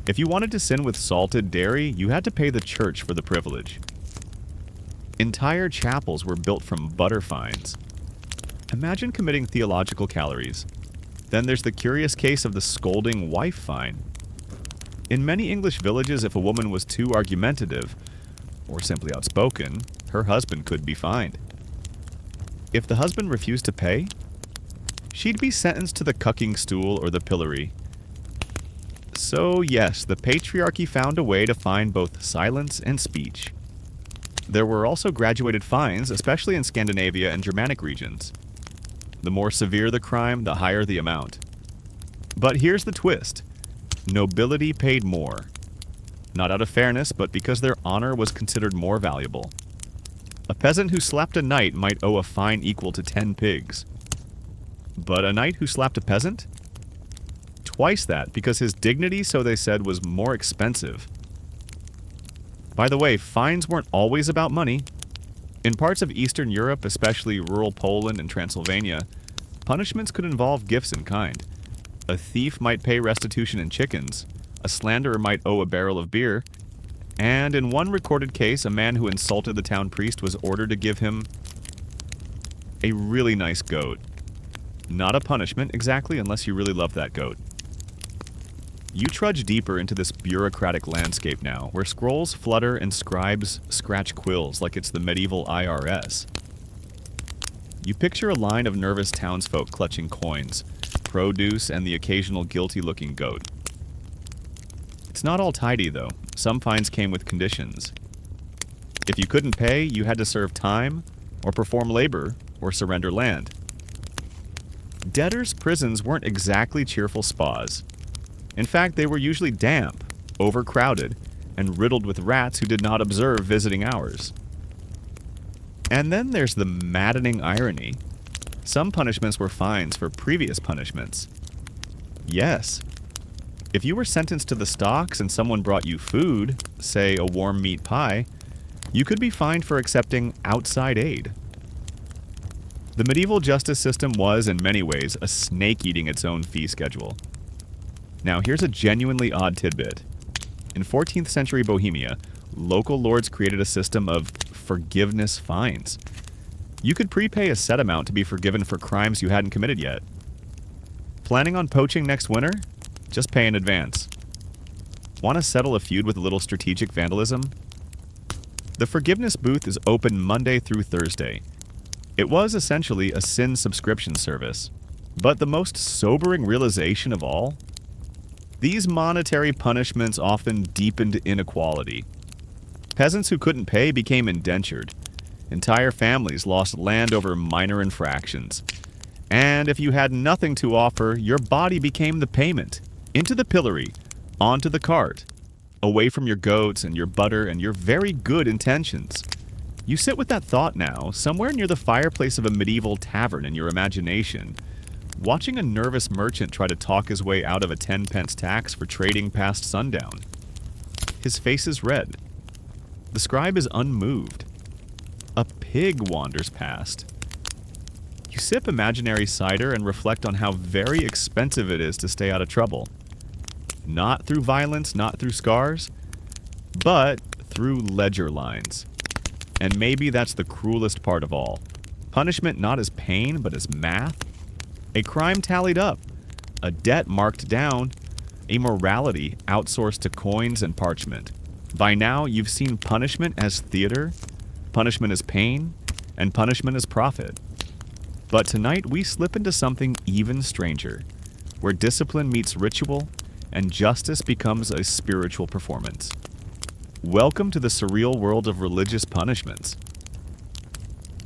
If you wanted to sin with salted dairy, you had to pay the church for the privilege. Entire chapels were built from butter fines. Imagine committing theological calories. Then there's the curious case of the scolding wife fine. In many English villages, if a woman was too argumentative, or simply outspoken, her husband could be fined. If the husband refused to pay, she'd be sentenced to the cucking stool or the pillory. So yes, the patriarchy found a way to fine both silence and speech. There were also graduated fines, especially in Scandinavia and Germanic regions. The more severe the crime, the higher the amount. But here's the twist. Nobility paid more. Not out of fairness, but because their honor was considered more valuable. A peasant who slapped a knight might owe a fine equal to 10 pigs. But a knight who slapped a peasant? Twice that, because his dignity, so they said, was more expensive. By the way, fines weren't always about money. In parts of Eastern Europe, especially rural Poland and Transylvania, punishments could involve gifts in kind. A thief might pay restitution in chickens, a slanderer might owe a barrel of beer, and in one recorded case, a man who insulted the town priest was ordered to give him a really nice goat. Not a punishment, exactly, unless you really love that goat. You trudge deeper into this bureaucratic landscape now, where scrolls flutter and scribes scratch quills like it's the medieval IRS. You picture a line of nervous townsfolk clutching coins, produce, and the occasional guilty-looking goat. It's not all tidy, though. Some fines came with conditions. If you couldn't pay, you had to serve time, or perform labor, or surrender land. Debtors' prisons weren't exactly cheerful spas. In fact, they were usually damp, overcrowded, and riddled with rats who did not observe visiting hours. And then there's the maddening irony. Some punishments were fines for previous punishments. Yes, if you were sentenced to the stocks and someone brought you food, say a warm meat pie, you could be fined for accepting outside aid. The medieval justice system was, in many ways, a snake eating its own fee schedule. Now, here's a genuinely odd tidbit. In 14th century Bohemia, local lords created a system of forgiveness fines. You could prepay a set amount to be forgiven for crimes you hadn't committed yet. Planning on poaching next winter? Just pay in advance. Want to settle a feud with a little strategic vandalism? The forgiveness booth is open Monday through Thursday. It was essentially a sin subscription service. But the most sobering realization of all? These monetary punishments often deepened inequality. Peasants who couldn't pay became indentured. Entire families lost land over minor infractions. And if you had nothing to offer, your body became the payment. Into the pillory, onto the cart, away from your goats and your butter and your very good intentions. You sit with that thought now, somewhere near the fireplace of a medieval tavern in your imagination, watching a nervous merchant try to talk his way out of a 10-pence tax for trading past sundown. His face is red. The scribe is unmoved. A pig wanders past. You sip imaginary cider and reflect on how very expensive it is to stay out of trouble. Not through violence, not through scars, but through ledger lines. And maybe that's the cruelest part of all. Punishment not as pain, but as math. A crime tallied up, a debt marked down, a morality outsourced to coins and parchment. By now, you've seen punishment as theater, punishment as pain, and punishment as profit. But tonight, we slip into something even stranger, where discipline meets ritual, and justice becomes a spiritual performance. Welcome to the surreal world of religious punishments.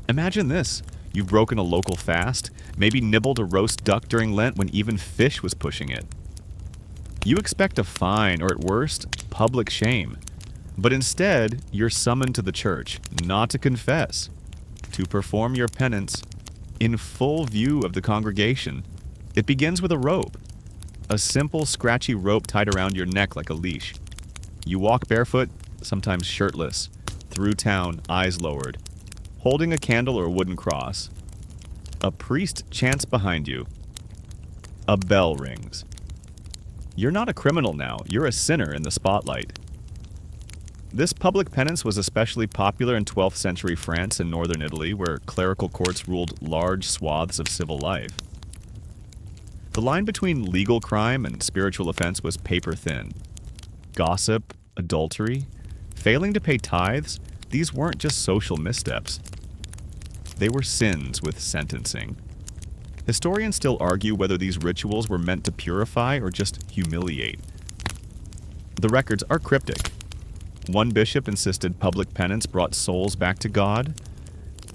Imagine this. You've broken a local fast, maybe nibbled a roast duck during Lent when even fish was pushing it. You expect a fine, or at worst, public shame. But instead, you're summoned to the church, not to confess, to perform your penance in full view of the congregation. It begins with a rope. A simple, scratchy rope tied around your neck like a leash. You walk barefoot, sometimes shirtless, through town, eyes lowered, holding a candle or a wooden cross. A priest chants behind you. A bell rings. You're not a criminal now, you're a sinner in the spotlight. This public penance was especially popular in 12th century France and northern Italy, where clerical courts ruled large swaths of civil life. The line between legal crime and spiritual offense was paper thin. Gossip, adultery, failing to pay tithes, these weren't just social missteps. They were sins with sentencing. Historians still argue whether these rituals were meant to purify or just humiliate. The records are cryptic. One bishop insisted public penance brought souls back to God.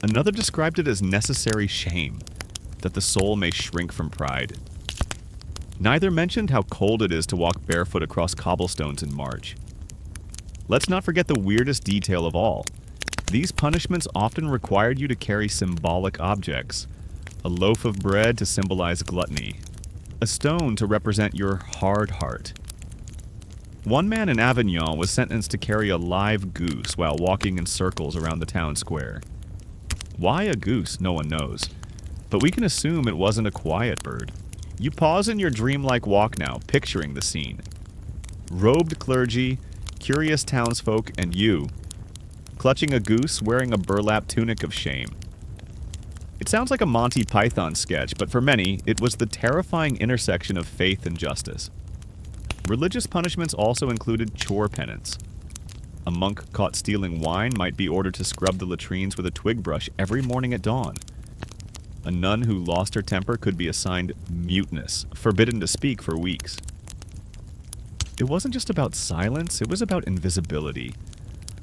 Another described it as necessary shame, that the soul may shrink from pride. Neither mentioned how cold it is to walk barefoot across cobblestones in March. Let's not forget the weirdest detail of all. These punishments often required you to carry symbolic objects. A loaf of bread to symbolize gluttony. A stone to represent your hard heart. One man in Avignon was sentenced to carry a live goose while walking in circles around the town square. Why a goose, no one knows. But we can assume it wasn't a quiet bird. You pause in your dreamlike walk now, picturing the scene. Robed clergy, curious townsfolk, and you, clutching a goose wearing a burlap tunic of shame. It sounds like a Monty Python sketch, but for many, it was the terrifying intersection of faith and justice. Religious punishments also included chore penance. A monk caught stealing wine might be ordered to scrub the latrines with a twig brush every morning at dawn. A nun who lost her temper could be assigned muteness, forbidden to speak for weeks. It wasn't just about silence, it was about invisibility.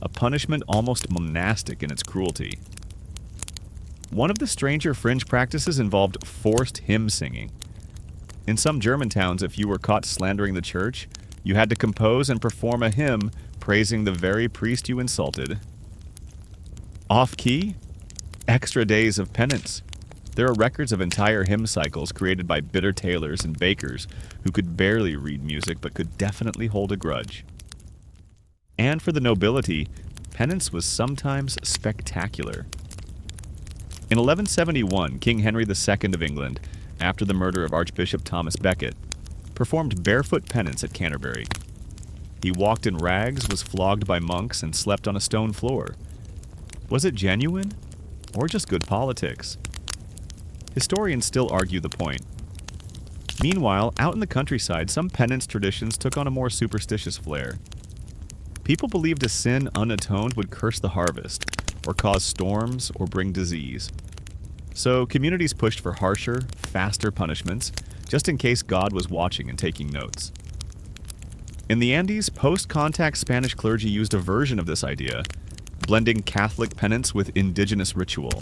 A punishment almost monastic in its cruelty. One of the stranger fringe practices involved forced hymn singing. In some German towns, if you were caught slandering the church, you had to compose and perform a hymn praising the very priest you insulted. Off-key? Extra days of penance. There are records of entire hymn cycles created by bitter tailors and bakers who could barely read music but could definitely hold a grudge. And for the nobility, penance was sometimes spectacular. In 1171, King Henry II of England, after the murder of Archbishop Thomas Becket, performed barefoot penance at Canterbury. He walked in rags, was flogged by monks, and slept on a stone floor. Was it genuine, or just good politics? Historians still argue the point. Meanwhile, out in the countryside, some penance traditions took on a more superstitious flair. People believed a sin unatoned would curse the harvest, or cause storms, or bring disease. So communities pushed for harsher, faster punishments, just in case God was watching and taking notes. In the Andes, post-contact Spanish clergy used a version of this idea, blending Catholic penance with indigenous ritual.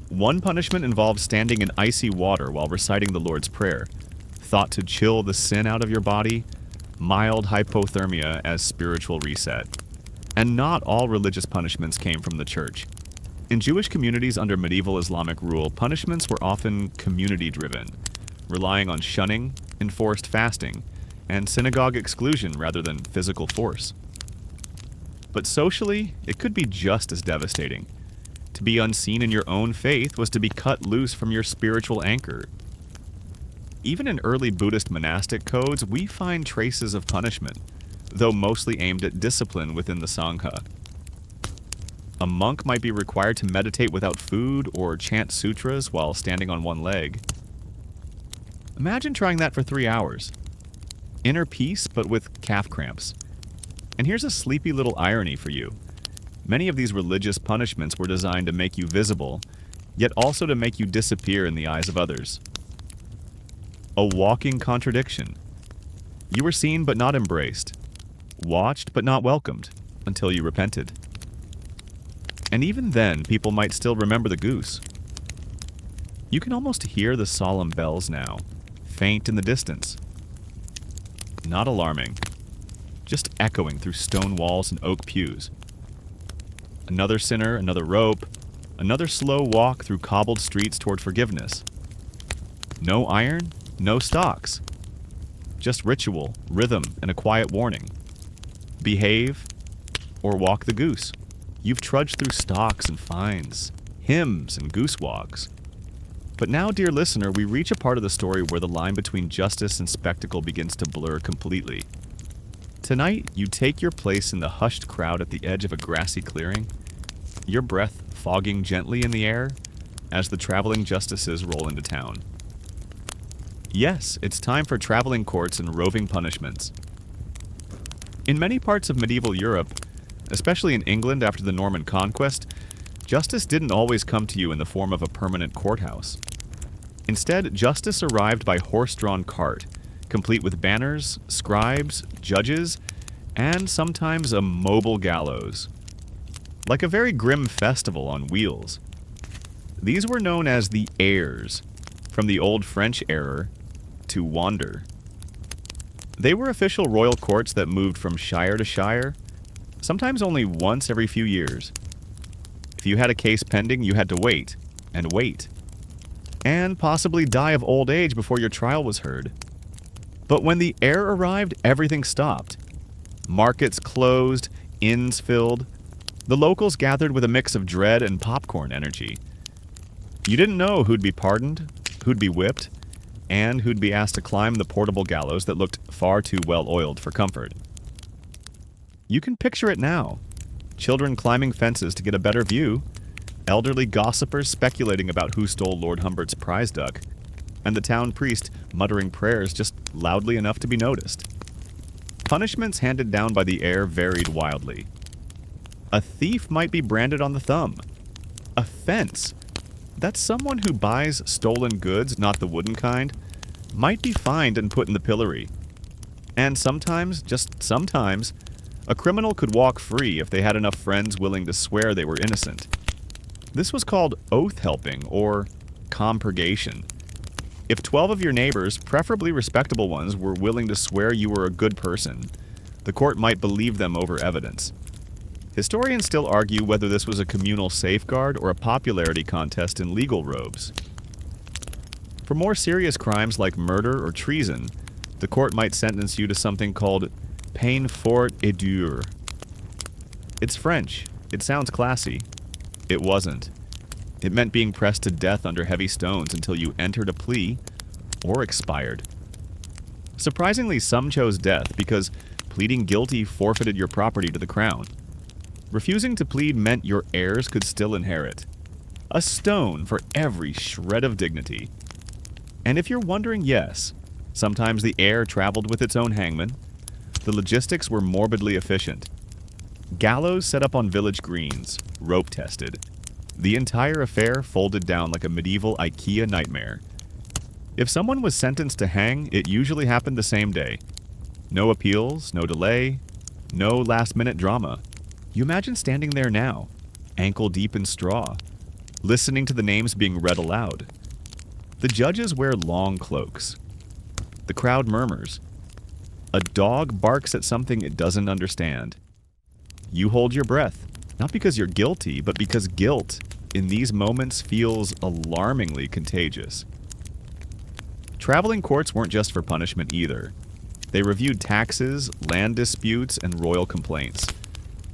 One punishment involved standing in icy water while reciting the Lord's Prayer, thought to chill the sin out of your body, mild hypothermia as spiritual reset. And not all religious punishments came from the church. In Jewish communities under medieval Islamic rule, punishments were often community-driven, relying on shunning, enforced fasting, and synagogue exclusion rather than physical force. But socially, it could be just as devastating. To be unseen in your own faith was to be cut loose from your spiritual anchor. Even in early Buddhist monastic codes, we find traces of punishment, though mostly aimed at discipline within the Sangha. A monk might be required to meditate without food or chant sutras while standing on one leg. Imagine trying that for 3 hours. Inner peace, but with calf cramps. And here's a sleepy little irony for you. Many of these religious punishments were designed to make you visible, yet also to make you disappear in the eyes of others. A walking contradiction. You were seen but not embraced, watched but not welcomed, until you repented. And even then, people might still remember the goose. You can almost hear the solemn bells now, faint in the distance. Not alarming, just echoing through stone walls and oak pews. Another sinner, another rope, another slow walk through cobbled streets toward forgiveness. No iron, no stocks. Just ritual, rhythm, and a quiet warning. Behave, or walk the goose. You've trudged through stocks and fines, hymns and goose walks. But now, dear listener, we reach a part of the story where the line between justice and spectacle begins to blur completely. Tonight, you take your place in the hushed crowd at the edge of a grassy clearing, your breath fogging gently in the air as the traveling justices roll into town. Yes, it's time for traveling courts and roving punishments. In many parts of medieval Europe, especially in England after the Norman conquest, justice didn't always come to you in the form of a permanent courthouse. Instead, justice arrived by horse-drawn cart, complete with banners, scribes, judges, and sometimes a mobile gallows. Like a very grim festival on wheels. These were known as the heirs, from the Old French error, to wander. They were official royal courts that moved from shire to shire, sometimes only once every few years. If you had a case pending, you had to wait, and possibly die of old age before your trial was heard. But when the heir arrived, everything stopped. Markets closed, inns filled. The locals gathered with a mix of dread and popcorn energy. You didn't know who'd be pardoned, who'd be whipped, and who'd be asked to climb the portable gallows that looked far too well oiled for comfort. You can picture it now. Children climbing fences to get a better view, elderly gossipers speculating about who stole Lord Humbert's prize duck, and the town priest muttering prayers just loudly enough to be noticed. Punishments handed down by the heir varied wildly. A thief might be branded on the thumb. A fence. That's someone who buys stolen goods, not the wooden kind, might be fined and put in the pillory. And sometimes, just sometimes, a criminal could walk free if they had enough friends willing to swear they were innocent. This was called oath helping, or compurgation. If 12 of your neighbors, preferably respectable ones, were willing to swear you were a good person, the court might believe them over evidence. Historians still argue whether this was a communal safeguard or a popularity contest in legal robes. For more serious crimes like murder or treason, the court might sentence you to something called peine forte et dure. It's French. It sounds classy. It wasn't. It meant being pressed to death under heavy stones until you entered a plea or expired. Surprisingly, some chose death because pleading guilty forfeited your property to the crown. Refusing to plead meant your heirs could still inherit. A stone for every shred of dignity. And if you're wondering, yes, sometimes the heir traveled with its own hangman. The logistics were morbidly efficient. Gallows set up on village greens, rope tested. The entire affair folded down like a medieval IKEA nightmare. If someone was sentenced to hang, it usually happened the same day. No appeals, no delay, no last-minute drama. You imagine standing there now, ankle deep in straw, listening to the names being read aloud. The judges wear long cloaks. The crowd murmurs. A dog barks at something it doesn't understand. You hold your breath, not because you're guilty, but because guilt in these moments feels alarmingly contagious. Traveling courts weren't just for punishment either. They reviewed taxes, land disputes, and royal complaints.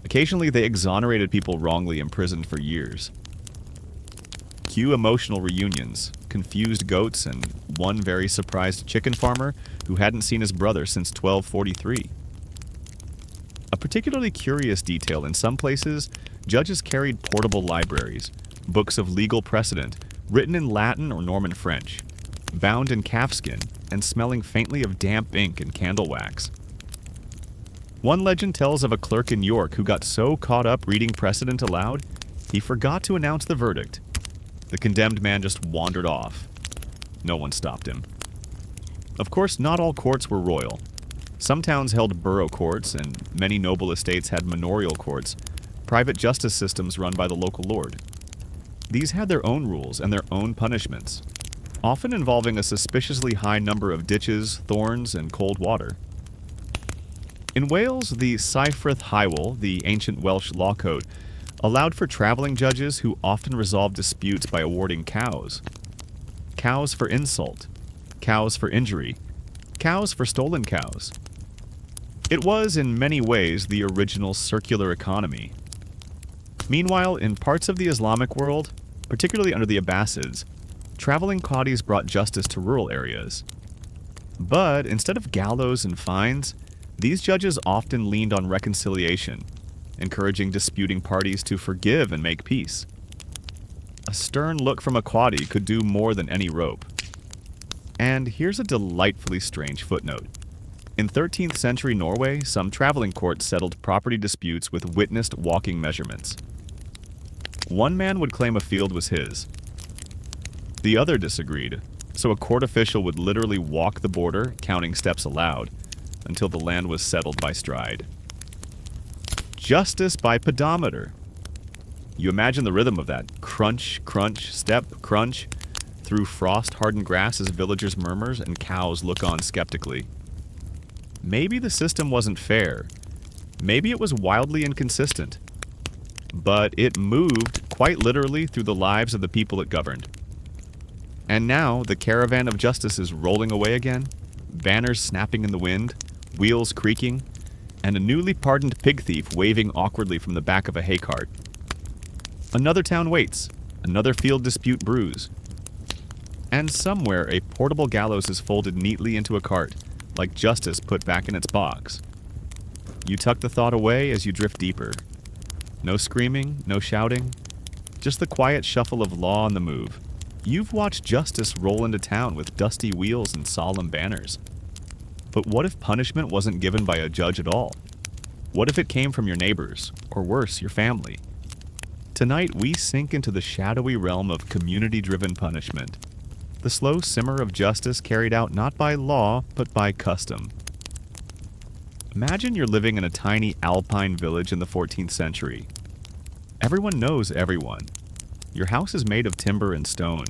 Occasionally, they exonerated people wrongly imprisoned for years. Cue emotional reunions, confused goats, and one very surprised chicken farmer who hadn't seen his brother since 1243. A particularly curious detail: in some places, judges carried portable libraries, books of legal precedent, written in Latin or Norman French, bound in calfskin and smelling faintly of damp ink and candle wax. One legend tells of a clerk in York who got so caught up reading precedent aloud, he forgot to announce the verdict. The condemned man just wandered off. No one stopped him. Of course, not all courts were royal. Some towns held borough courts, and many noble estates had manorial courts, private justice systems run by the local lord. These had their own rules and their own punishments, often involving a suspiciously high number of ditches, thorns, and cold water. In Wales, the Cyfraith Hywel, the ancient Welsh law code, allowed for traveling judges who often resolved disputes by awarding cows. Cows for insult, cows for injury, cows for stolen cows. It was, in many ways, the original circular economy. Meanwhile, in parts of the Islamic world, particularly under the Abbasids, traveling qadis brought justice to rural areas. But instead of gallows and fines, these judges often leaned on reconciliation, encouraging disputing parties to forgive and make peace. A stern look from a qadi could do more than any rope. And here's a delightfully strange footnote. In 13th century Norway, some traveling courts settled property disputes with witnessed walking measurements. One man would claim a field was his. The other disagreed, so a court official would literally walk the border, counting steps aloud, until the land was settled by stride. Justice by pedometer. You imagine the rhythm of that crunch, crunch, step, crunch, through frost-hardened grass as villagers murmurs and cows look on skeptically. Maybe the system wasn't fair. Maybe it was wildly inconsistent. But it moved, quite literally, through the lives of the people it governed. And now, the caravan of justice is rolling away again, banners snapping in the wind, wheels creaking, and a newly pardoned pig thief waving awkwardly from the back of a hay cart. Another town waits, another field dispute brews. And somewhere a portable gallows is folded neatly into a cart, like justice put back in its box. You tuck the thought away as you drift deeper. No screaming, no shouting, just the quiet shuffle of law on the move. You've watched justice roll into town with dusty wheels and solemn banners. But what if punishment wasn't given by a judge at all? What if it came from your neighbors, or worse, your family? Tonight, we sink into the shadowy realm of community-driven punishment. The slow simmer of justice carried out not by law, but by custom. Imagine you're living in a tiny alpine village in the 14th century. Everyone knows everyone. Your house is made of timber and stone,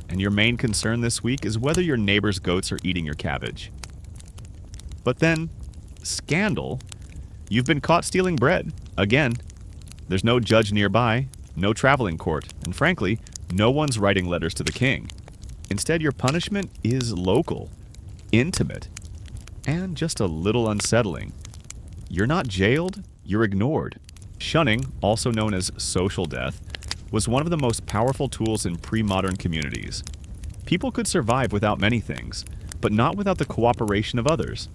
and your main concern this week is whether your neighbor's goats are eating your cabbage. But then, scandal, you've been caught stealing bread, again. There's no judge nearby, no traveling court, and frankly, no one's writing letters to the king. Instead, your punishment is local, intimate, and just a little unsettling. You're not jailed, you're ignored. Shunning, also known as social death, was one of the most powerful tools in pre-modern communities. People could survive without many things, but not without the cooperation of others.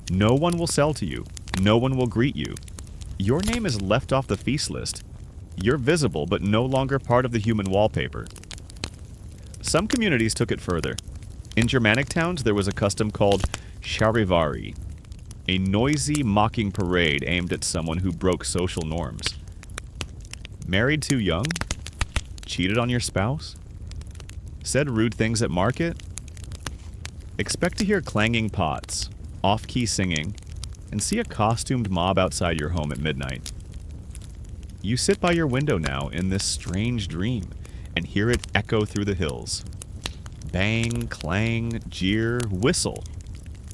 No one will sell to you. No one will greet you. Your name is left off the feast list. You're visible, but no longer part of the human wallpaper. Some communities took it further. In Germanic towns, there was a custom called charivari, a noisy, mocking parade aimed at someone who broke social norms. Married too young? Cheated on your spouse? Said rude things at market? Expect to hear clanging pots, off-key singing, and see a costumed mob outside your home at midnight. You sit by your window now in this strange dream and hear it echo through the hills. Bang, clang, jeer, whistle.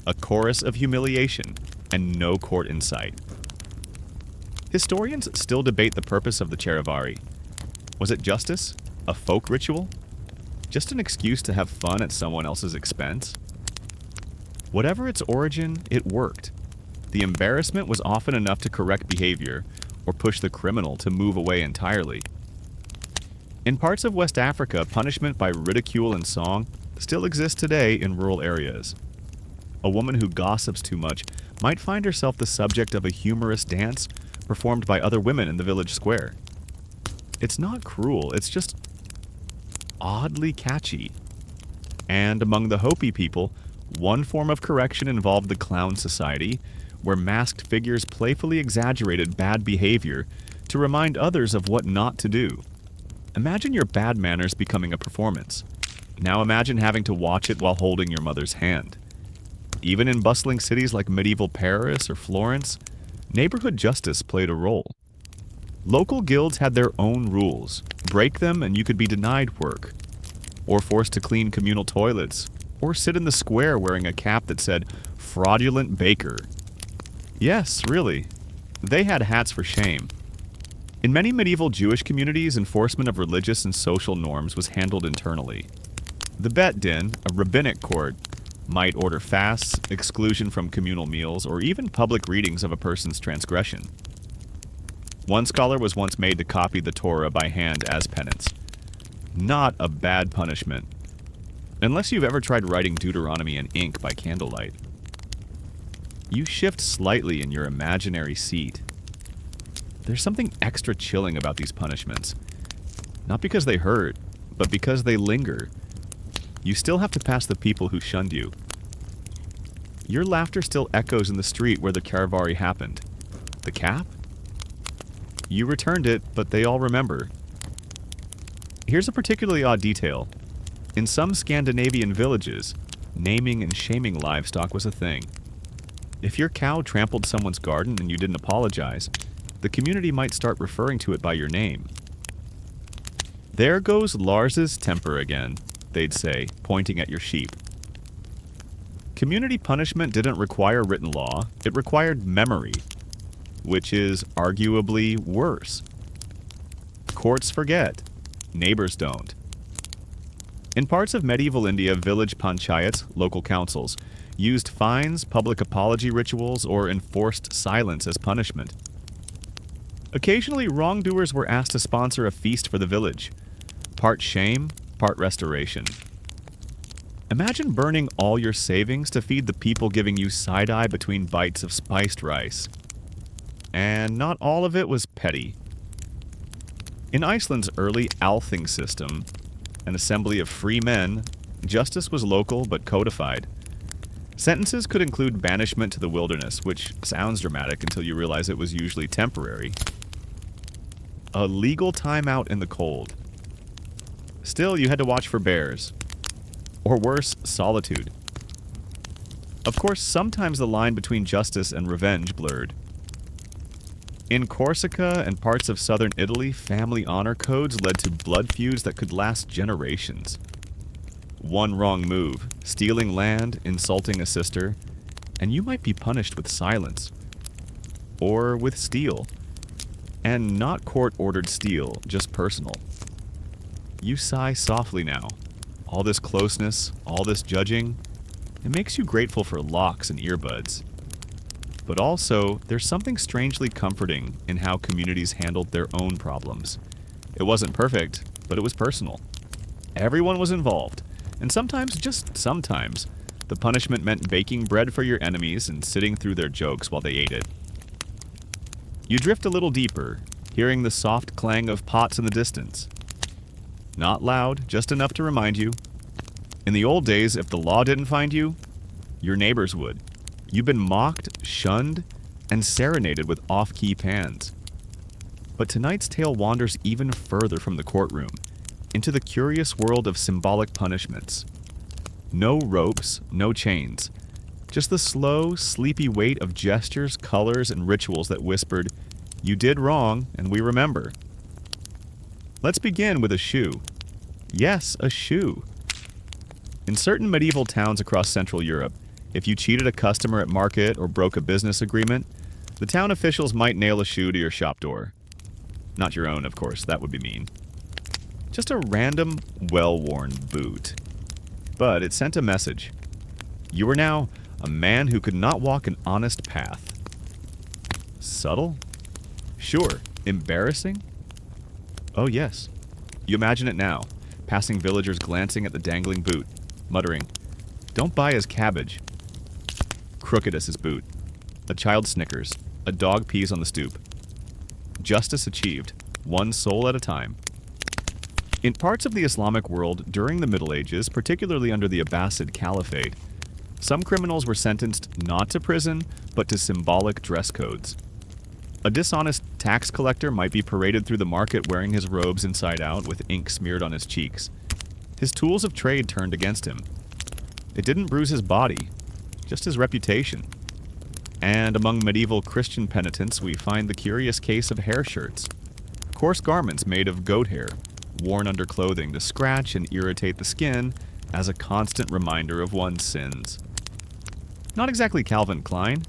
A chorus of humiliation and no court in sight. Historians still debate the purpose of the charivari. Was it justice? A folk ritual? Just an excuse to have fun at someone else's expense? Whatever its origin, it worked. The embarrassment was often enough to correct behavior or push the criminal to move away entirely. In parts of West Africa, punishment by ridicule and song still exists today in rural areas. A woman who gossips too much might find herself the subject of a humorous dance performed by other women in the village square. It's not cruel, it's just oddly catchy. And among the Hopi people, one form of correction involved the clown society, where masked figures playfully exaggerated bad behavior to remind others of what not to do. Imagine your bad manners becoming a performance. Now imagine having to watch it while holding your mother's hand. Even in bustling cities like medieval Paris or Florence, neighborhood justice played a role. Local guilds had their own rules. Break them and you could be denied work, or forced to clean communal toilets, or sit in the square wearing a cap that said, "Fraudulent Baker." Yes, really. They had hats for shame. In many medieval Jewish communities, enforcement of religious and social norms was handled internally. The Bet Din, a rabbinic court, might order fasts, exclusion from communal meals, or even public readings of a person's transgression. One scholar was once made to copy the Torah by hand as penance. Not a bad punishment, unless you've ever tried writing Deuteronomy in ink by candlelight. You shift slightly in your imaginary seat. There's something extra chilling about these punishments. Not because they hurt, but because they linger. You still have to pass the people who shunned you. Your laughter still echoes in the street where the charivari happened. The cap? You returned it, but they all remember. Here's a particularly odd detail. In some Scandinavian villages, naming and shaming livestock was a thing. If your cow trampled someone's garden and you didn't apologize, the community might start referring to it by your name. "There goes Lars's temper again," they'd say, pointing at your sheep. Community punishment didn't require written law, it required memory, which is arguably worse. Courts forget, neighbors don't. In parts of medieval India, village panchayats, local councils, used fines, public apology rituals, or enforced silence as punishment. Occasionally, wrongdoers were asked to sponsor a feast for the village. Part shame, part restoration. Imagine burning all your savings to feed the people giving you side-eye between bites of spiced rice. And not all of it was petty. In Iceland's early Althing system, an assembly of free men, justice was local but codified. Sentences could include banishment to the wilderness, which sounds dramatic until you realize it was usually temporary. A legal timeout in the cold. Still, you had to watch for bears. Or worse, solitude. Of course, sometimes the line between justice and revenge blurred. In Corsica and parts of southern Italy, family honor codes led to blood feuds that could last generations. One wrong move, stealing land, insulting a sister, and you might be punished with silence. Or with steel. And not court-ordered steel, just personal. You sigh softly now. all this closeness, all this judging, it makes you grateful for locks and earbuds. But also, there's something strangely comforting in how communities handled their own problems. It wasn't perfect, but it was personal. Everyone was involved, and sometimes, just sometimes, the punishment meant baking bread for your enemies and sitting through their jokes while they ate it. You drift a little deeper, hearing the soft clang of pots in the distance. Not loud, just enough to remind you. In the old days, if the law didn't find you, your neighbors would. You've been mocked, shunned, and serenaded with off-key pans. But tonight's tale wanders even further from the courtroom, into the curious world of symbolic punishments. No ropes, no chains. Just the slow, sleepy weight of gestures, colors, and rituals that whispered, "You did wrong, and we remember." Let's begin with a shoe. Yes, a shoe. In certain medieval towns across Central Europe, if you cheated a customer at market or broke a business agreement, the town officials might nail a shoe to your shop door. Not your own, of course, that would be mean. Just a random, well-worn boot. But it sent a message. You were now a man who could not walk an honest path. Subtle? Sure. Embarrassing? Oh yes. You imagine it now, passing villagers glancing at the dangling boot, muttering, "Don't buy his cabbage." Crooked as his boot. A child snickers. A dog pees on the stoop. Justice achieved, one soul at a time. In parts of the Islamic world during the Middle Ages, particularly under the Abbasid Caliphate, some criminals were sentenced not to prison, but to symbolic dress codes. A dishonest tax collector might be paraded through the market wearing his robes inside out with ink smeared on his cheeks. His tools of trade turned against him. It didn't bruise his body, just his reputation. And among medieval Christian penitents, we find the curious case of hair shirts. Coarse garments made of goat hair, worn under clothing to scratch and irritate the skin as a constant reminder of one's sins. Not exactly Calvin Klein.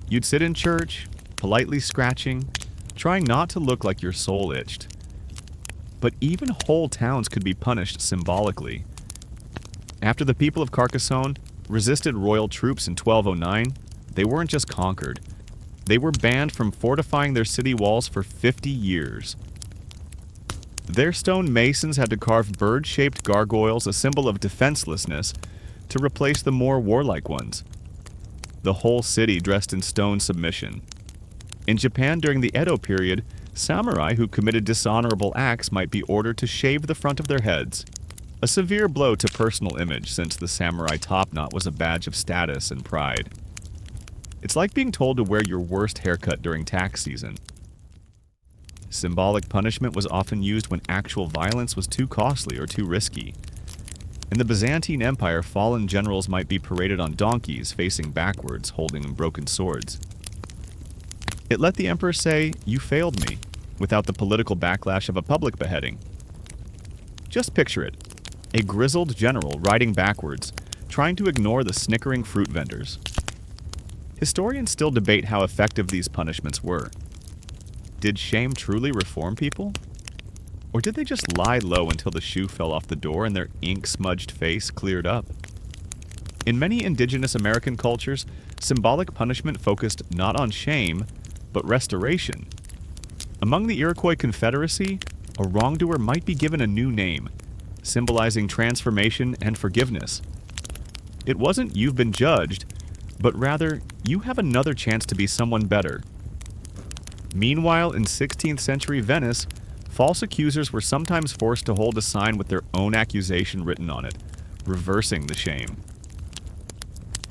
You'd sit in church, politely scratching, trying not to look like your soul itched. But even whole towns could be punished symbolically. After the people of Carcassonne resisted royal troops in 1209, they weren't just conquered. They were banned from fortifying their city walls for 50 years. Their stone masons had to carve bird-shaped gargoyles, a symbol of defenselessness, to replace the more warlike ones. The whole city dressed in stone submission. In Japan during the Edo period, samurai who committed dishonorable acts might be ordered to shave the front of their heads. A severe blow to personal image, since the samurai topknot was a badge of status and pride. It's like being told to wear your worst haircut during tax season. Symbolic punishment was often used when actual violence was too costly or too risky. In the Byzantine Empire, fallen generals might be paraded on donkeys, facing backwards, holding broken swords. It let the emperor say, "You failed me," without the political backlash of a public beheading. Just picture it. A grizzled general riding backwards, trying to ignore the snickering fruit vendors. Historians still debate how effective these punishments were. Did shame truly reform people? Or did they just lie low until the shoe fell off the door and their ink-smudged face cleared up? In many indigenous American cultures, symbolic punishment focused not on shame, but restoration. Among the Iroquois Confederacy, a wrongdoer might be given a new name, symbolizing transformation and forgiveness. It wasn't "you've been judged," but rather, "you have another chance to be someone better." Meanwhile, in 16th century Venice, false accusers were sometimes forced to hold a sign with their own accusation written on it, reversing the shame.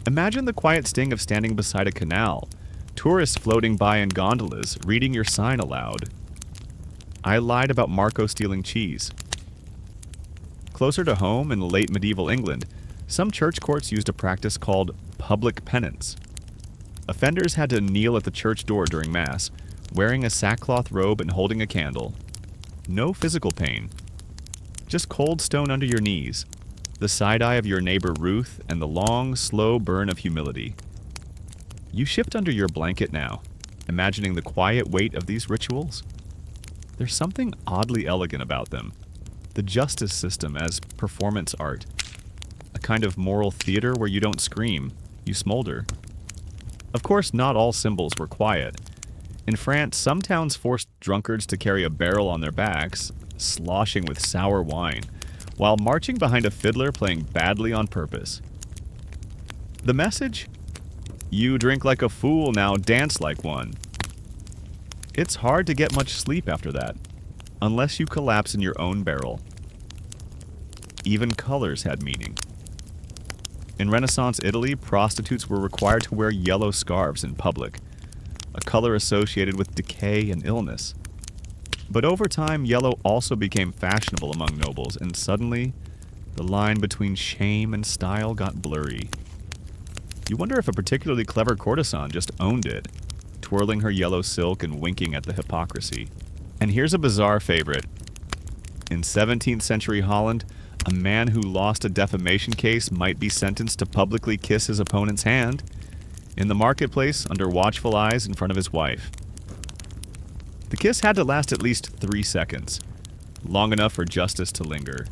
Imagine the quiet sting of standing beside a canal, tourists floating by in gondolas, reading your sign aloud. "I lied about Marco stealing cheese." Closer to home, in the late medieval England, some church courts used a practice called public penance. Offenders had to kneel at the church door during Mass, wearing a sackcloth robe and holding a candle. No physical pain. Just cold stone under your knees, the side eye of your neighbor Ruth, and the long, slow burn of humility. You shift under your blanket now, imagining the quiet weight of these rituals. There's something oddly elegant about them. the justice system as performance art, a kind of moral theater where you don't scream, you smolder. Of course, not all symbols were quiet. In France, some towns forced drunkards to carry a barrel on their backs, sloshing with sour wine, while marching behind a fiddler playing badly on purpose. The message? You drink like a fool, now dance like one. It's hard to get much sleep after that, unless you collapse in your own barrel. Even colors had meaning. In Renaissance Italy, prostitutes were required to wear yellow scarves in public, a color associated with decay and illness. But over time, yellow also became fashionable among nobles, and suddenly, the line between shame and style got blurry. You wonder if a particularly clever courtesan just owned it, twirling her yellow silk and winking at the hypocrisy. And here's a bizarre favorite. In 17th century Holland, a man who lost a defamation case might be sentenced to publicly kiss his opponent's hand in the marketplace under watchful eyes in front of his wife. The kiss had to last at least 3 seconds, long enough for justice to linger,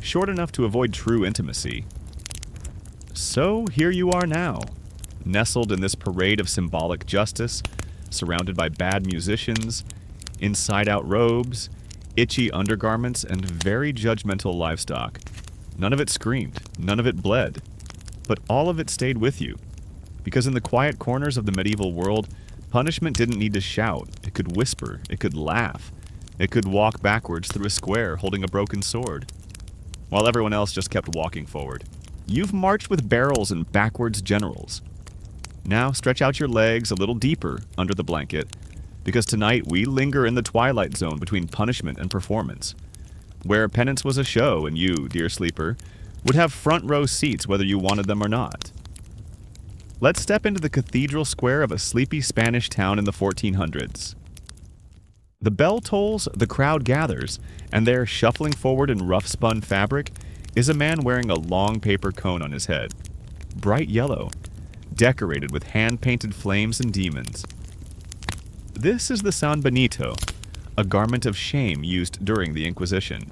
short enough to avoid true intimacy. So here you are now, nestled in this parade of symbolic justice, surrounded by bad musicians, inside-out robes, itchy undergarments, and very judgmental livestock. None of it screamed, none of it bled, but all of it stayed with you. Because in the quiet corners of the medieval world, punishment didn't need to shout. It could whisper, it could laugh, it could walk backwards through a square holding a broken sword, while everyone else just kept walking forward. You've marched with barrels and backwards generals. Now stretch out your legs a little deeper under the blanket, because tonight we linger in the twilight zone between punishment and performance, where penance was a show and you, dear sleeper, would have front row seats whether you wanted them or not. Let's step into the cathedral square of a sleepy Spanish town in the 1400s. The bell tolls, the crowd gathers, and there, shuffling forward in rough-spun fabric, is a man wearing a long paper cone on his head, bright yellow, decorated with hand-painted flames and demons. This is the San Benito, a garment of shame used during the Inquisition.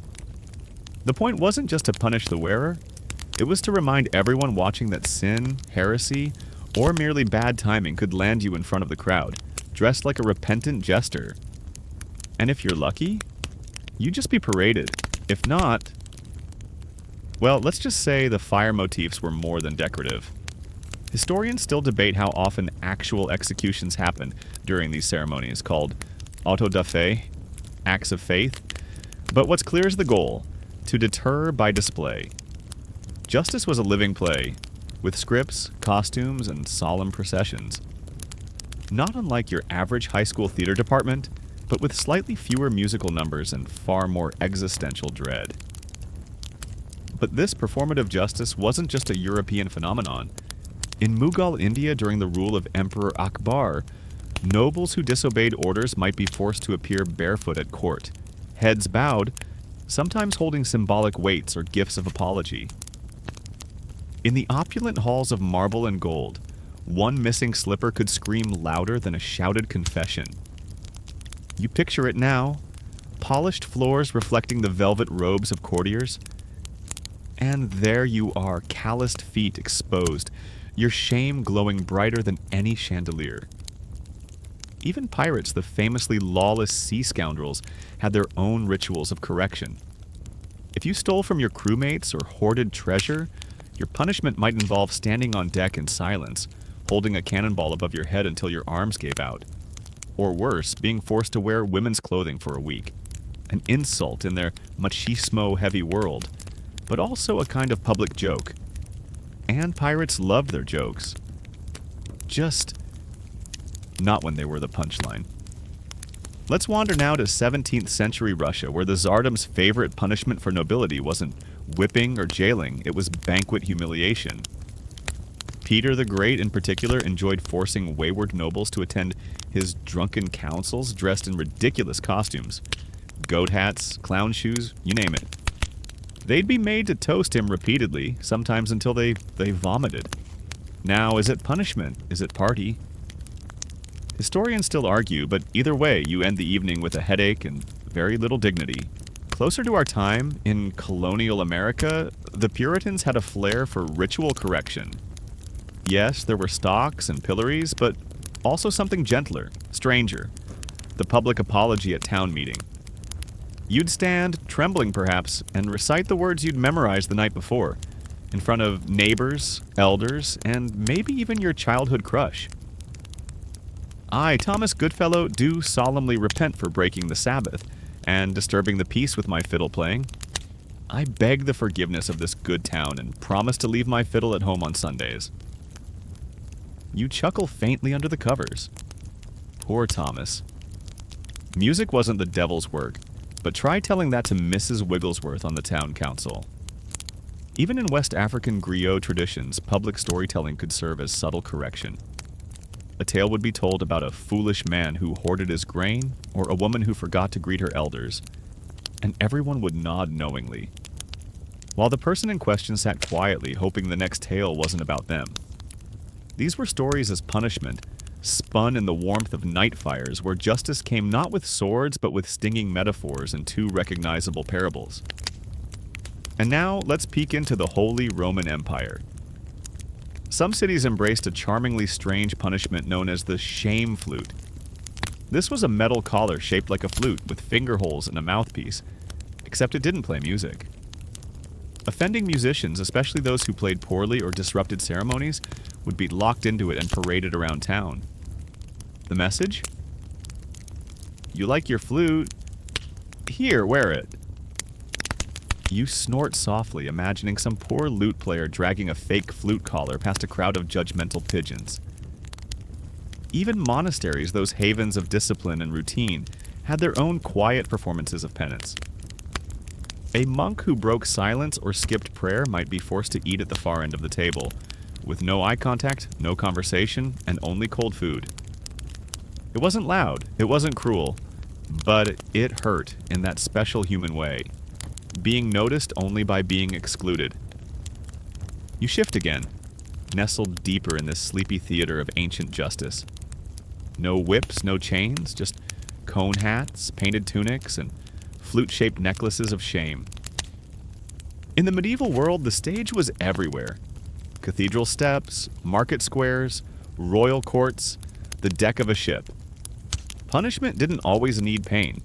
The point wasn't just to punish the wearer, it was to remind everyone watching that sin, heresy, or merely bad timing could land you in front of the crowd, dressed like a repentant jester. And if you're lucky, you'd just be paraded. If not, well, let's just say the fire motifs were more than decorative. Historians still debate how often actual executions happened during these ceremonies, called auto da fe, acts of faith. But what's clear is the goal, to deter by display. Justice was a living play, with scripts, costumes, and solemn processions. Not unlike your average high school theater department, but with slightly fewer musical numbers and far more existential dread. But this performative justice wasn't just a European phenomenon. In Mughal India during the rule of Emperor Akbar, nobles who disobeyed orders might be forced to appear barefoot at court, heads bowed, sometimes holding symbolic weights or gifts of apology. In the opulent halls of marble and gold, one missing slipper could scream louder than a shouted confession. You picture it now, polished floors reflecting the velvet robes of courtiers, and there you are, calloused feet exposed, your shame glowing brighter than any chandelier. Even pirates, the famously lawless sea scoundrels, had their own rituals of correction. If you stole from your crewmates or hoarded treasure, your punishment might involve standing on deck in silence, holding a cannonball above your head until your arms gave out. Or worse, being forced to wear women's clothing for a week. An insult in their machismo-heavy world, but also a kind of public joke. And pirates loved their jokes. Just not when they were the punchline. Let's wander now to 17th century Russia, where the Tsardom's favorite punishment for nobility wasn't whipping or jailing, it was banquet humiliation. Peter the Great, in particular, enjoyed forcing wayward nobles to attend his drunken councils dressed in ridiculous costumes. Goat hats, clown shoes, you name it. They'd be made to toast him repeatedly, sometimes until they vomited. Now, is it punishment? Is it party? Historians still argue, but either way, you end the evening with a headache and very little dignity. Closer to our time, in colonial America, the Puritans had a flair for ritual correction. Yes, there were stocks and pillories, but also something gentler, stranger. The public apology at town meeting. You'd stand, trembling perhaps, and recite the words you'd memorized the night before, in front of neighbors, elders, and maybe even your childhood crush. I, Thomas Goodfellow, do solemnly repent for breaking the Sabbath and disturbing the peace with my fiddle playing. I beg the forgiveness of this good town and promise to leave my fiddle at home on Sundays. You chuckle faintly under the covers. Poor Thomas. Music wasn't the devil's work, but try telling that to Mrs. Wigglesworth on the town council. Even in West African griot traditions, public storytelling could serve as subtle correction. A tale would be told about a foolish man who hoarded his grain, or a woman who forgot to greet her elders, and everyone would nod knowingly, while the person in question sat quietly, hoping the next tale wasn't about them. These were stories as punishment, spun in the warmth of night fires, where justice came not with swords but with stinging metaphors and two recognizable parables. And now, let's peek into the Holy Roman Empire. Some cities embraced a charmingly strange punishment known as the shame flute. This was a metal collar shaped like a flute with finger holes and a mouthpiece, except it didn't play music. Offending musicians, especially those who played poorly or disrupted ceremonies, would be locked into it and paraded around town. The message? You like your flute? Here, wear it. You snort softly, imagining some poor lute player dragging a fake flute collar past a crowd of judgmental pigeons. Even monasteries, those havens of discipline and routine, had their own quiet performances of penance. A monk who broke silence or skipped prayer might be forced to eat at the far end of the table, with no eye contact, no conversation, and only cold food. It wasn't loud, it wasn't cruel, but it hurt in that special human way, being noticed only by being excluded. You shift again, nestled deeper in this sleepy theater of ancient justice. No whips, no chains, just cone hats, painted tunics, and flute-shaped necklaces of shame. In the medieval world, the stage was everywhere. Cathedral steps, market squares, royal courts, the deck of a ship. Punishment didn't always need pain.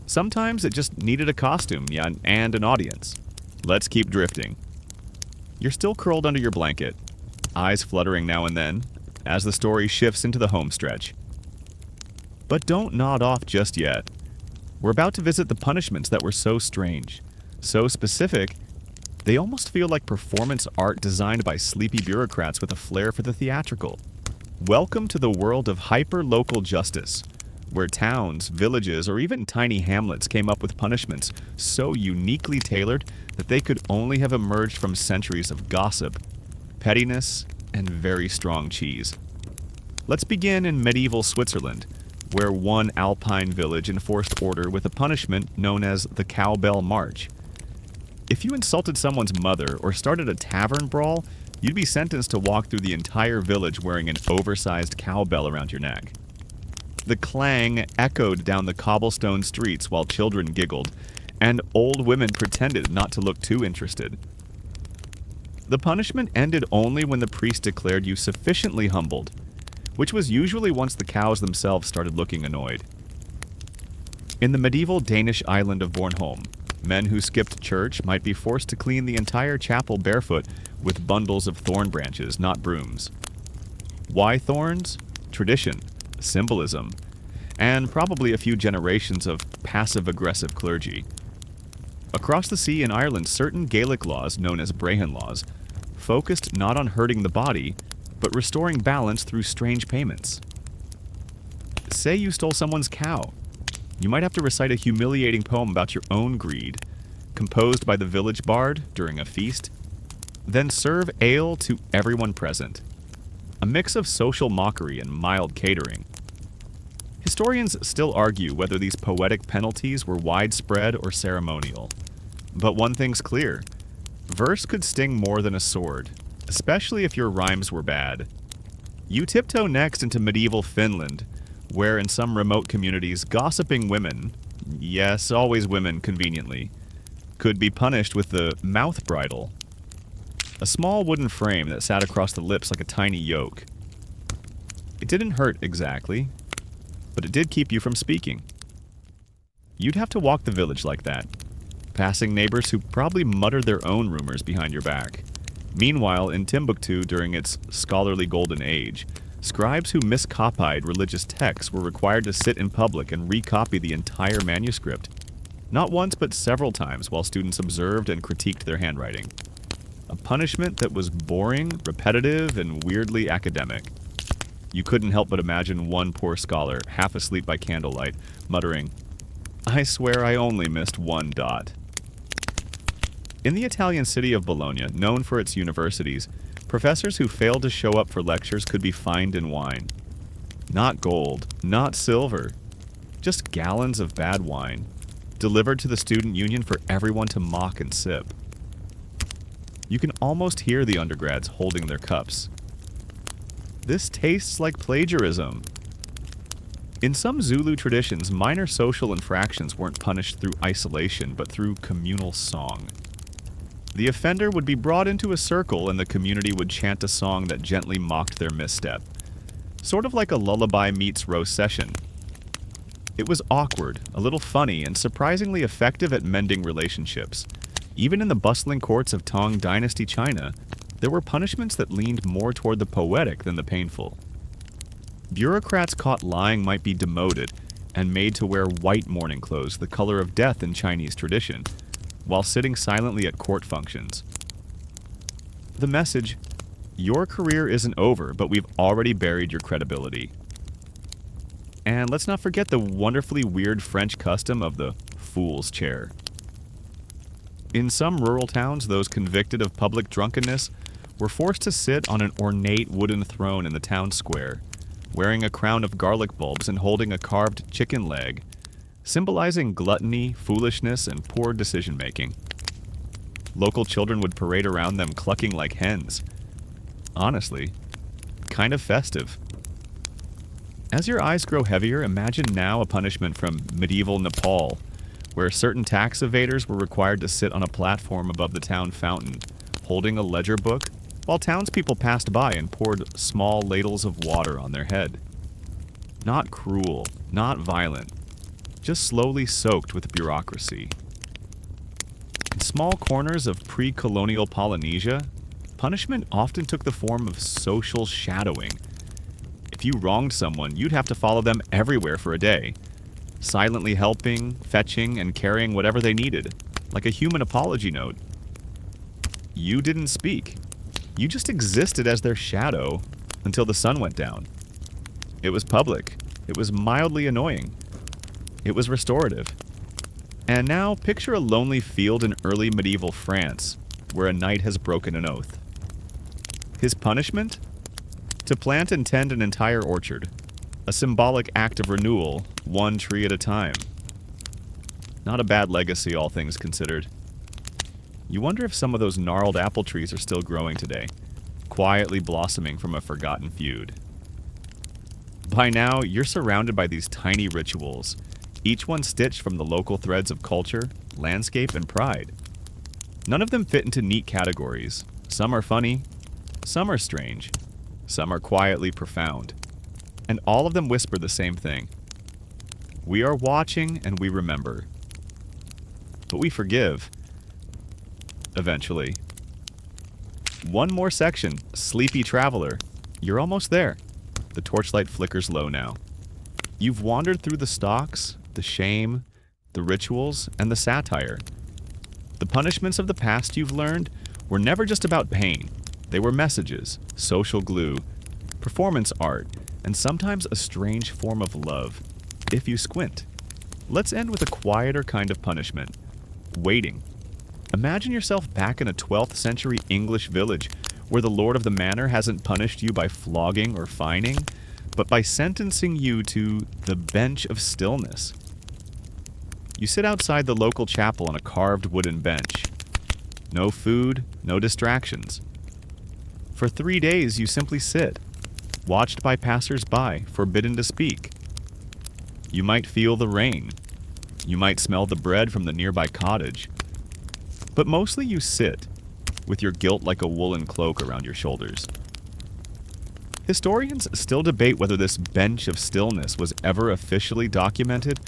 Sometimes it just needed a costume, and an audience. Let's keep drifting. You're still curled under your blanket, eyes fluttering now and then, as the story shifts into the home stretch. But don't nod off just yet. We're about to visit the punishments that were so strange, so specific, they almost feel like performance art designed by sleepy bureaucrats with a flair for the theatrical. Welcome to the world of hyper-local justice, where towns, villages, or even tiny hamlets came up with punishments so uniquely tailored that they could only have emerged from centuries of gossip, pettiness, and very strong cheese. Let's begin in medieval Switzerland, where one alpine village enforced order with a punishment known as the cowbell march. If you insulted someone's mother or started a tavern brawl, you'd be sentenced to walk through the entire village wearing an oversized cowbell around your neck. The clang echoed down the cobblestone streets while children giggled, and old women pretended not to look too interested. The punishment ended only when the priest declared you sufficiently humbled, which was usually once the cows themselves started looking annoyed. In the medieval Danish island of Bornholm, men who skipped church might be forced to clean the entire chapel barefoot with bundles of thorn branches, not brooms. Why thorns? Tradition, symbolism, and probably a few generations of passive-aggressive clergy. Across the sea in Ireland, certain Gaelic laws, known as Brehon laws, focused not on hurting the body, but restoring balance through strange payments. Say you stole someone's cow. You might have to recite a humiliating poem about your own greed, composed by the village bard during a feast, then serve ale to everyone present. A mix of social mockery and mild catering. Historians still argue whether these poetic penalties were widespread or ceremonial. But one thing's clear. Verse could sting more than a sword, especially if your rhymes were bad. You tiptoe next into medieval Finland, where in some remote communities, gossiping women, Yes, always women, conveniently, could be punished with the mouth bridle, a small wooden frame that sat across the lips like a tiny yoke. It didn't hurt exactly, but it did keep you from speaking. You'd have to walk the village like that, passing neighbors who probably muttered their own rumors behind your back. Meanwhile, in Timbuktu during its scholarly golden age, scribes who miscopied religious texts were required to sit in public and recopy the entire manuscript, not once but several times while students observed and critiqued their handwriting. A punishment that was boring, repetitive, and weirdly academic. You couldn't help but imagine one poor scholar, half asleep by candlelight, muttering, "I swear I only missed one dot." In the Italian city of Bologna, known for its universities, professors who failed to show up for lectures could be fined in wine. Not gold, not silver, just gallons of bad wine, delivered to the student union for everyone to mock and sip. You can almost hear the undergrads holding their cups. This tastes like plagiarism. In some Zulu traditions, minor social infractions weren't punished through isolation, but through communal song. The offender would be brought into a circle and the community would chant a song that gently mocked their misstep. Sort of like a lullaby meets roast session. It was awkward, a little funny, and surprisingly effective at mending relationships. Even in the bustling courts of Tang Dynasty China, there were punishments that leaned more toward the poetic than the painful. Bureaucrats caught lying might be demoted and made to wear white mourning clothes, the color of death in Chinese tradition, while sitting silently at court functions. The message, your career isn't over, but we've already buried your credibility. And let's not forget the wonderfully weird French custom of the fool's chair. In some rural towns, those convicted of public drunkenness were forced to sit on an ornate wooden throne in the town square, wearing a crown of garlic bulbs and holding a carved chicken leg, symbolizing gluttony, foolishness, and poor decision-making. Local children would parade around them clucking like hens. Honestly, kind of festive. As your eyes grow heavier, imagine now a punishment from medieval Nepal, where certain tax evaders were required to sit on a platform above the town fountain, holding a ledger book, while townspeople passed by and poured small ladles of water on their head. Not cruel, not violent, just slowly soaked with bureaucracy. In small corners of pre-colonial Polynesia, punishment often took the form of social shadowing. If you wronged someone, you'd have to follow them everywhere for a day, silently helping, fetching, and carrying whatever they needed, like a human apology note. You didn't speak. You just existed as their shadow until the sun went down. It was public. It was mildly annoying. It was restorative. And now picture a lonely field in early medieval France, where a knight has broken an oath. His punishment? To plant and tend an entire orchard. A symbolic act of renewal, one tree at a time. Not a bad legacy, all things considered. You wonder if some of those gnarled apple trees are still growing today, quietly blossoming from a forgotten feud. By now, you're surrounded by these tiny rituals, each one stitched from the local threads of culture, landscape, and pride. None of them fit into neat categories. Some are funny, some are strange, some are quietly profound. And all of them whisper the same thing. We are watching and we remember. But we forgive. Eventually. One more section, Sleepy Traveler. You're almost there. The torchlight flickers low now. You've wandered through the stalks, the shame, the rituals, and the satire. The punishments of the past you've learned were never just about pain. They were messages, social glue, performance art, and sometimes a strange form of love, if you squint. Let's end with a quieter kind of punishment. Waiting. Imagine yourself back in a 12th century English village where the lord of the manor hasn't punished you by flogging or fining, but by sentencing you to the bench of stillness. You sit outside the local chapel on a carved wooden bench. No food, no distractions. For 3 days you simply sit, watched by passers-by, forbidden to speak. You might feel the rain, You might smell the bread from the nearby cottage. But mostly you sit, with your guilt like a woolen cloak around your shoulders. Historians still debate whether this bench of stillness was ever officially documented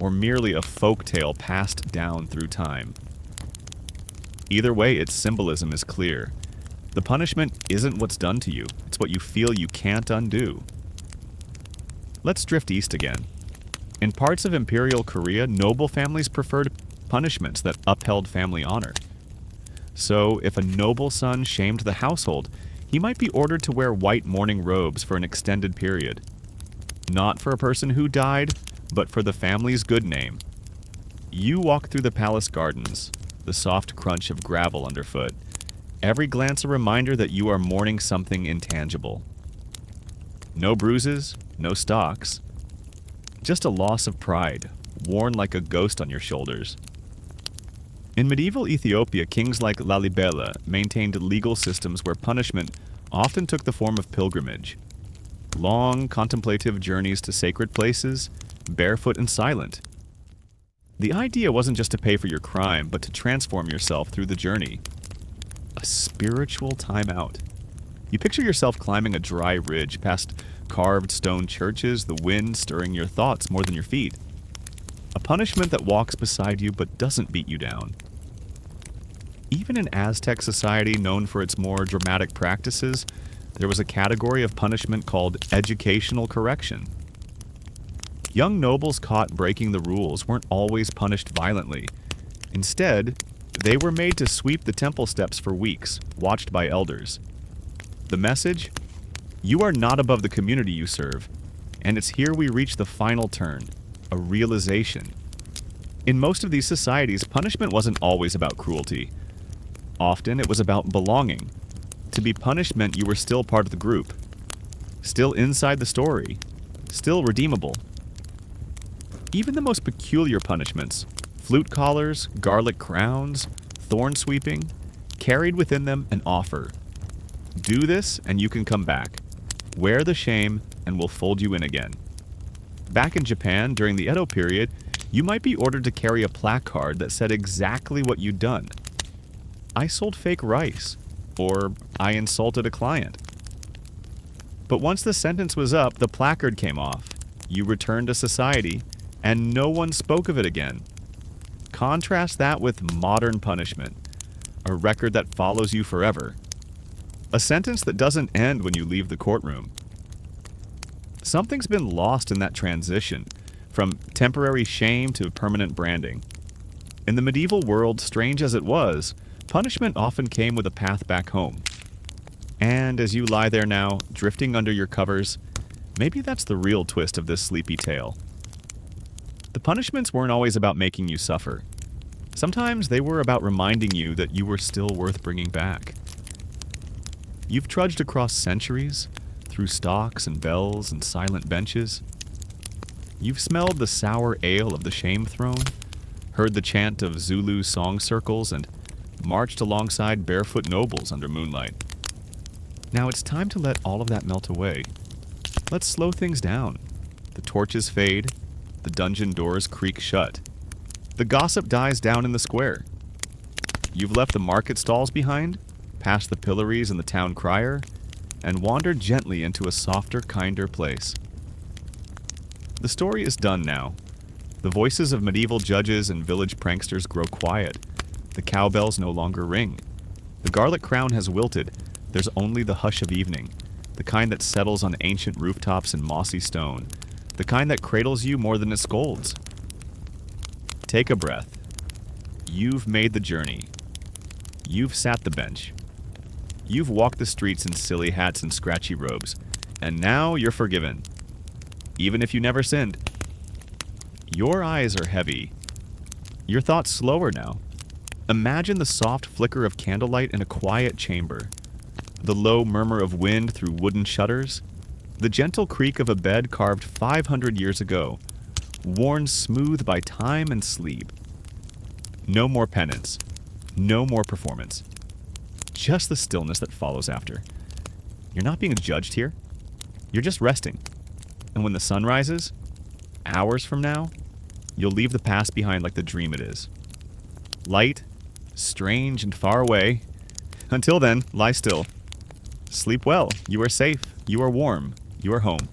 or merely a folktale passed down through time. Either way, its symbolism is clear. The punishment isn't what's done to you, it's what you feel you can't undo. Let's drift east again. In parts of Imperial Korea, noble families preferred punishments that upheld family honor. So, if a noble son shamed the household, he might be ordered to wear white mourning robes for an extended period. Not for a person who died, but for the family's good name. You walk through the palace gardens, the soft crunch of gravel underfoot. Every glance a reminder that you are mourning something intangible. No bruises, no stocks. Just a loss of pride, worn like a ghost on your shoulders. In medieval Ethiopia, kings like Lalibela maintained legal systems where punishment often took the form of pilgrimage. Long, contemplative journeys to sacred places, barefoot and silent. The idea wasn't just to pay for your crime, but to transform yourself through the journey. A spiritual timeout. You picture yourself climbing a dry ridge past carved stone churches, the wind stirring your thoughts more than your feet. A punishment that walks beside you but doesn't beat you down. Even in Aztec society, known for its more dramatic practices, there was a category of punishment called educational correction. Young nobles caught breaking the rules weren't always punished violently. Instead, they were made to sweep the temple steps for weeks, watched by elders. The message? You are not above the community you serve, and it's here we reach the final turn, a realization. In most of these societies, punishment wasn't always about cruelty. Often it was about belonging. To be punished meant you were still part of the group, still inside the story, still redeemable. Even the most peculiar punishments, flute collars, garlic crowns, thorn sweeping, carried within them an offer. Do this and you can come back. Wear the shame and we'll fold you in again. Back in Japan, during the Edo period, you might be ordered to carry a placard that said exactly what you'd done. I sold fake rice, or I insulted a client. But once the sentence was up, the placard came off. You returned to society, and no one spoke of it again. Contrast that with modern punishment, a record that follows you forever. A sentence that doesn't end when you leave the courtroom. Something's been lost in that transition, from temporary shame to permanent branding. In the medieval world, strange as it was, punishment often came with a path back home. And as you lie there now, drifting under your covers, maybe that's the real twist of this sleepy tale. The punishments weren't always about making you suffer. Sometimes they were about reminding you that you were still worth bringing back. You've trudged across centuries, through stocks and bells and silent benches. You've smelled the sour ale of the shame throne, heard the chant of Zulu song circles, and marched alongside barefoot nobles under moonlight. Now it's time to let all of that melt away. Let's slow things down. The torches fade, the dungeon doors creak shut. The gossip dies down in the square. You've left the market stalls behind, past the pillories and the town crier, and wandered gently into a softer, kinder place. The story is done now. The voices of medieval judges and village pranksters grow quiet. The cowbells no longer ring. The garlic crown has wilted. There's only the hush of evening, the kind that settles on ancient rooftops and mossy stone, the kind that cradles you more than it scolds. Take a breath. You've made the journey. You've sat the bench. You've walked the streets in silly hats and scratchy robes, and now you're forgiven. Even if you never sinned. Your eyes are heavy. Your thoughts slower now. Imagine the soft flicker of candlelight in a quiet chamber, the low murmur of wind through wooden shutters, the gentle creak of a bed carved 500 years ago, worn smooth by time and sleep. No more penance, no more performance. Just the stillness that follows after. You're not being judged here. You're just resting. And when the sun rises, hours from now, you'll leave the past behind like the dream it is. Light, strange, and far away. Until then, lie still. Sleep well. You are safe. You are warm. You are home.